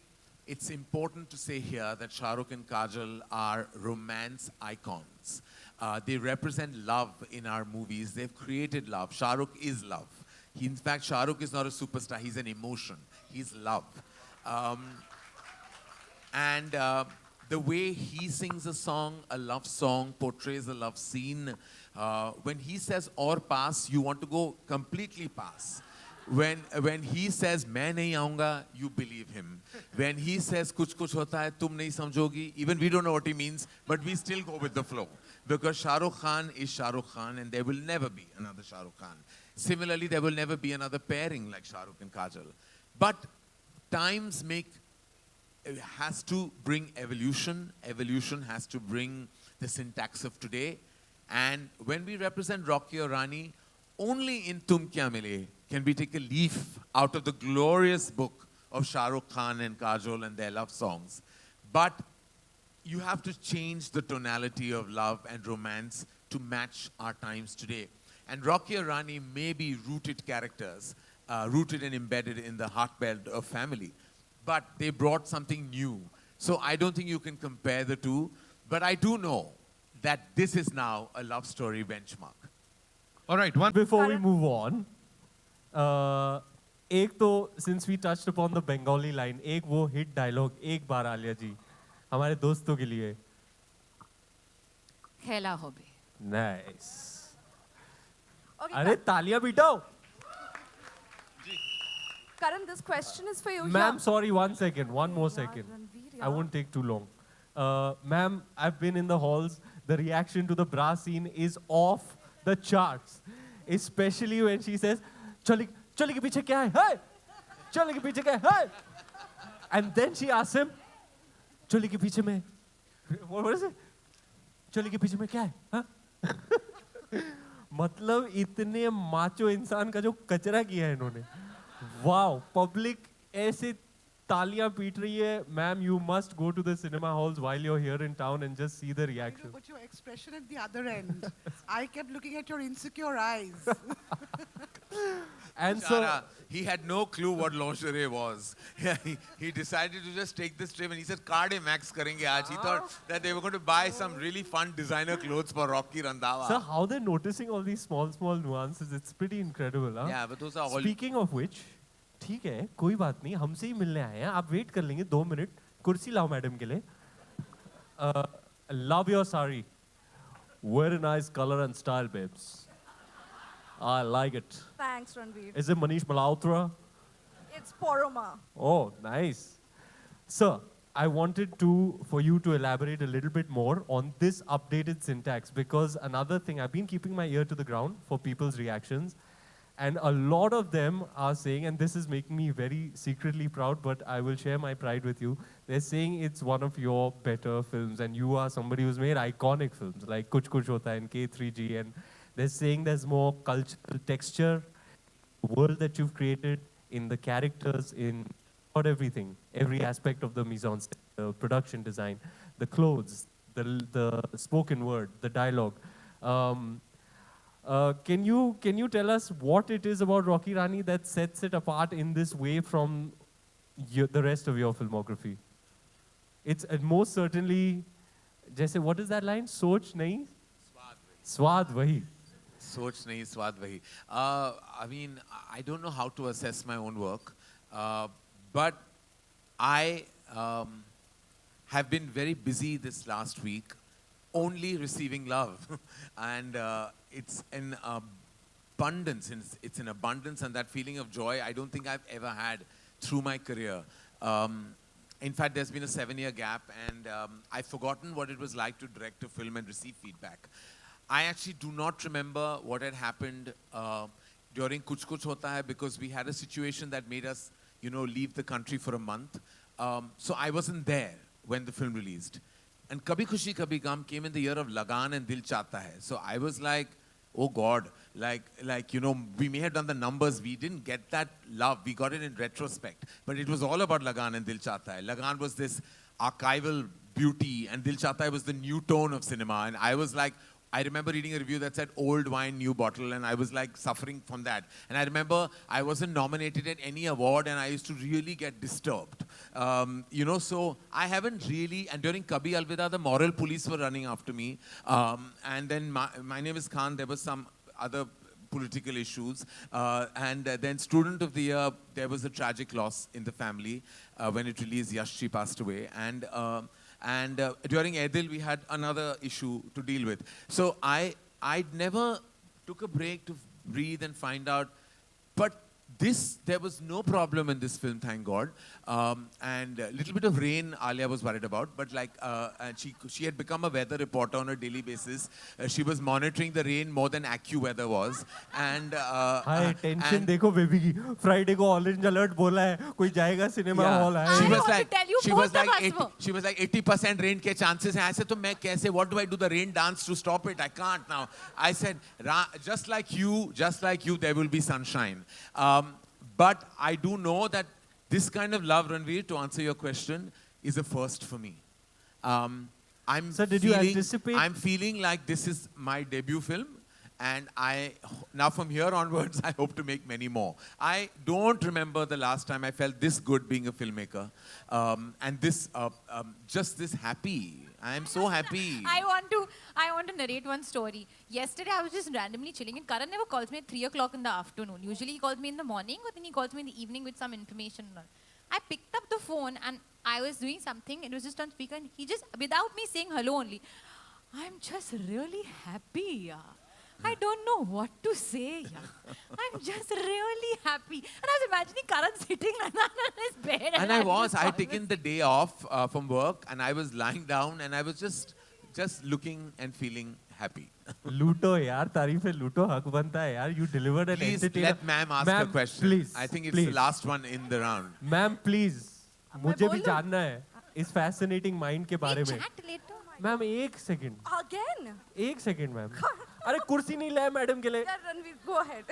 it's important to say here that Shah Rukh and Kajol are romance icons. They represent love in our movies. They've created love. Shah Rukh is love. In fact, Shah Rukh is not a superstar. He's an emotion. He's love. And the way he sings a song, a love song, portrays a love scene, when he says "aur pass," you want to go completely pass. When he says "मैं नहीं आऊँगा," you believe him. When he says "कुछ कुछ होता है, तुम नहीं समझोगी," even we don't know what he means, but we still go with the flow. Because Shah Rukh Khan is Shah Rukh Khan, and there will never be another Shah Rukh Khan. Similarly, there will never be another pairing like Shah Rukh and Kajol. But times has to bring evolution. Evolution has to bring the syntax of today. And when we represent Rocky or Rani, only in Tum Kya Mile can we take a leaf out of the glorious book of Shah Rukh Khan and Kajol and their love songs. But you have to change the tonality of love and romance to match our times today. And Rocky or Rani may be rooted characters, rooted and embedded in the heartbelt of family. But they brought something new. So I don't think you can compare the two. But I do know that this is now a love story benchmark. All right, before we move on, एक तो since we touched upon the Bengali line, एक वो hit dialogue एक बार आलिया जी हमारे दोस्तों के लिए. खेला हो बे. Nice. Okay, अरे तालियां पीटो. Karan, this question is for you. Ma'am, sorry, 1 second, one more second. I won't take too long. Ma'am, I've been in the halls. The reaction to the bra scene is off the charts. Especially when she says, Choli ke piche kya hai? Hey! Choli ke piche kya hai? Hey! And then she asks him, Choli ke piche mein, what is it? Choli ke piche mein kya hai? Huh? मतलब इतने macho इंसान का जो कचरा किया है इन्होंने. Wow, public ऐसे तालियां पीट रही है. Ma'am, you must go to the cinema halls while you're here in town and just see the reaction. But your expression at the other end, I kept looking at your insecure eyes. And so he had no clue what lingerie was. He decided to just take this trip and he said, "Card max karenge aaj." He thought that they were going to buy some really fun designer clothes for Rocky Randhawa. So how they're noticing all these small nuances, it's pretty incredible. Huh? Yeah, but those are all... Speaking of which, ठीक है, कोई बात नहीं, हमसे ही मिलने आए हैं, आप वेट कर लेंगे 2 मिनट, कुर्सी लाओ मैडम के लिए. Love your sari. Very nice color and style, babes. I like it. Thanks, Ranveer. Is it Manish Malhotra? It's Poroma. Oh, nice. Sir, I wanted for you to elaborate a little bit more on this updated syntax, because another thing, I've been keeping my ear to the ground for people's reactions, and a lot of them are saying, and this is making me very secretly proud, but I will share my pride with you, they're saying it's one of your better films, and you are somebody who's made iconic films, like Kuch Kuch Hota and K3G, and they're saying there's more cultural texture, the world that you've created, in the characters, in everything, every aspect of the mise en scène, the production design, the clothes, the spoken word, the dialogue. Can you tell us what it is about Rocky Rani that sets it apart in this way from the rest of your filmography? It's most certainly, जैसे what is that line? सोच नहीं, स्वाद वही. Soch nahi, swad wahi. I mean, I don't know how to assess my own work, but I have been very busy this last week, only receiving love, and it's an abundance. It's an abundance, and that feeling of joy I don't think I've ever had through my career. In fact, there's been a 7-year gap, and I've forgotten what it was like to direct a film and receive feedback. I actually do not remember what had happened during Kuch Kuch Hota Hai, because we had a situation that made us, leave the country for a month. So I wasn't there when the film released. And Kabhi Khushi Kabhi Gum came in the year of Lagan and Dil Chahta Hai. So I was like, oh God, we may have done the numbers. We didn't get that love. We got it in retrospect. But it was all about Lagan and Dil Chahta Hai. Lagan was this archival beauty, and Dil Chahta Hai was the new tone of cinema. And I was like, I remember reading a review that said old wine, new bottle, and I was like suffering from that. And I remember I wasn't nominated at any award, and I used to really get disturbed. So I haven't really, and during Kabhi Alvida, the moral police were running after me. And then my name is Khan, there was some other political issues. And then Student of the Year, there was a tragic loss in the family. When it released, Yashji passed away. And during Edil, we had another issue to deal with. So I never took a break to breathe and find out. But there was no problem in this film, thank God. And a little bit of rain Alia was worried about, but and she had become a weather reporter on a daily basis. She was monitoring the rain more than AccuWeather was. And Hi, tension देखो baby की. Friday को orange alert बोला है, कोई जाएगा cinema hall है. She was like 80% rain के chances हैं. I said, तो मैं कैसे? What do I do the rain dance to stop it? I can't now. I said, just like you, there will be sunshine. But I do know that this kind of love, Ranveer, to answer your question, is a first for me. So did you anticipate? I'm feeling like this is my debut film, And now from here onwards, I hope to make many more. I don't remember the last time I felt this good being a filmmaker, and this just this happy. I am so happy. I want to narrate one story. Yesterday, I was just randomly chilling, and Karan never calls me at 3 o'clock in the afternoon. Usually, he calls me in the morning, or then he calls me in the evening with some information. I picked up the phone, and I was doing something. It was just on speaker, and he just, without me saying hello only, I'm just really happy. Yeah. I don't know what to say. Yeah. I'm just really happy. And I was imagining Karan sitting like that on his bed. And I had taken the day off from work, and I was lying down, and I was just looking and feeling happy. लूटो यार, तारीफें लूटो, हक बनता है यार. You delivered an Please entertainer. let ma'am ask a question. Please, I think it's please. the last one in the round. Ma'am, please. मुझे भी जानना है इस fascinating mind के बारे में. मैम एक सेकंड. Again? एक सेकंड मैम. अरे कुर्सी नहीं लाया मैडम के लिए. Yeah, Ranveer, go ahead.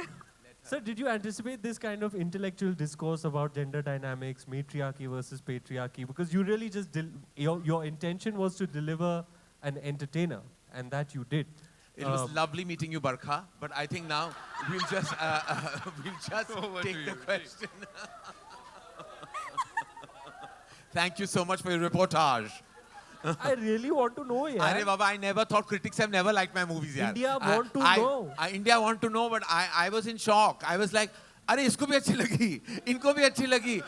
Sir, did you anticipate this kind of intellectual discourse about gender dynamics, matriarchy versus patriarchy? Because you really just your intention was to deliver an entertainer, and that you did. It was lovely meeting you, Barkha. But I think now we'll just take the question. Thank you so much for your reportage. I really want to know, yeah. Arey Baba, I never thought critics have never liked my movies, yaar. India want to know. India want to know, but I was in shock. I was like, अरे इसको भी अच्छी लगी, इनको भी अच्छी लगी.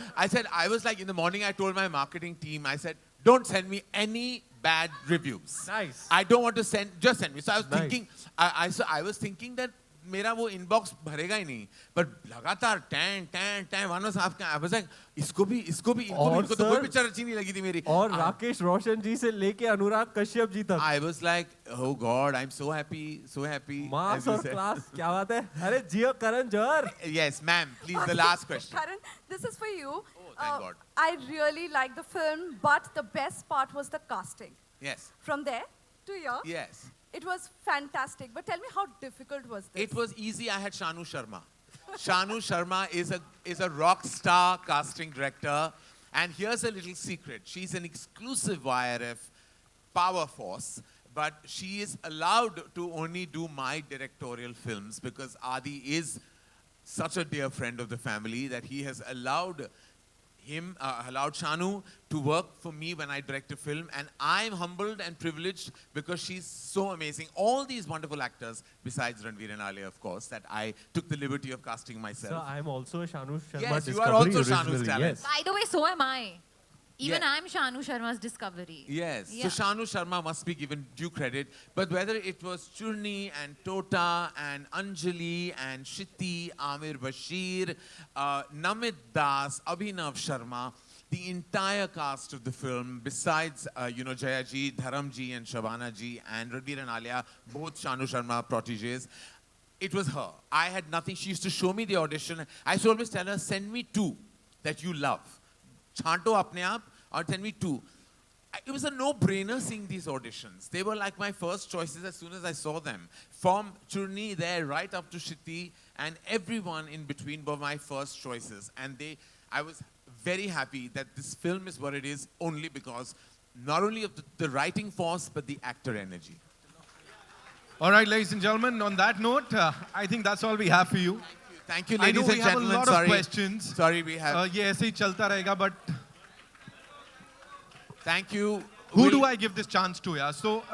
I was like, in the morning I told my marketing team, I said, don't send me any bad reviews. Nice. I don't want to just send me. So I was thinking, I was thinking that मेरा वो inbox भरेगा ही नहीं. But लगातार one was half. I was like, इसको भी इनको तो कोई पिक्चर अच्छी नहीं लगी थी मेरी. और राकेश रोशन जी से लेके अनुराग कश्यप जी तक. I was like, oh God, I'm so happy. Mass और class, क्या बात है? अरे जियो Karan Johar. Yes, ma'am. Please, the last question. Karan, this is for you. Oh, thank God. I really liked the film, but the best part was the casting. Yes. From there to here. Yes. It was fantastic. But tell me, how difficult was this? It was easy. I had Shanu Sharma. Shanu Sharma is a rock star casting director. And here's a little secret. She's an exclusive YRF power force. But she is allowed to only do my directorial films because Adi is such a dear friend of the family that he has allowed Shanu to work for me when I direct a film, and I'm humbled and privileged because she's so amazing. All these wonderful actors, besides Ranveer and Alia, of course, that I took the liberty of casting myself. So I'm also Shanu Sharma. Yes, you are also Shanu's talent. Yes. By the way, so am I. Even Yeah. I'm Shanu Sharma's discovery. Yes, Yeah. so Shanu Sharma must be given due credit. But whether it was Churni and Tota and Anjali and Shiti, Amir Bashir, Namit Das, Abhinav Sharma, the entire cast of the film, besides Jayaji, Dharamji and Shabana-ji and Ranveer and Alia, both Shanu Sharma proteges, it was her. I had nothing. She used to show me the audition. I used to always tell her, send me 2 that you love. Chanto apne aap or send me 2. It was a no-brainer seeing these auditions. They were like my first choices as soon as I saw them. From Churni there right up to Shiti and everyone in between were my first choices. And I was very happy that this film is what it is only because not only of the writing force but the actor energy. All right, ladies and gentlemen, on that note, I think that's all we have for you. Thank you, ladies and gentlemen. I know we have a lot of questions. Sorry, we have. ये ऐसे ही चलता रहेगा, but thank you. Who do I give this chance to? Yeah. So.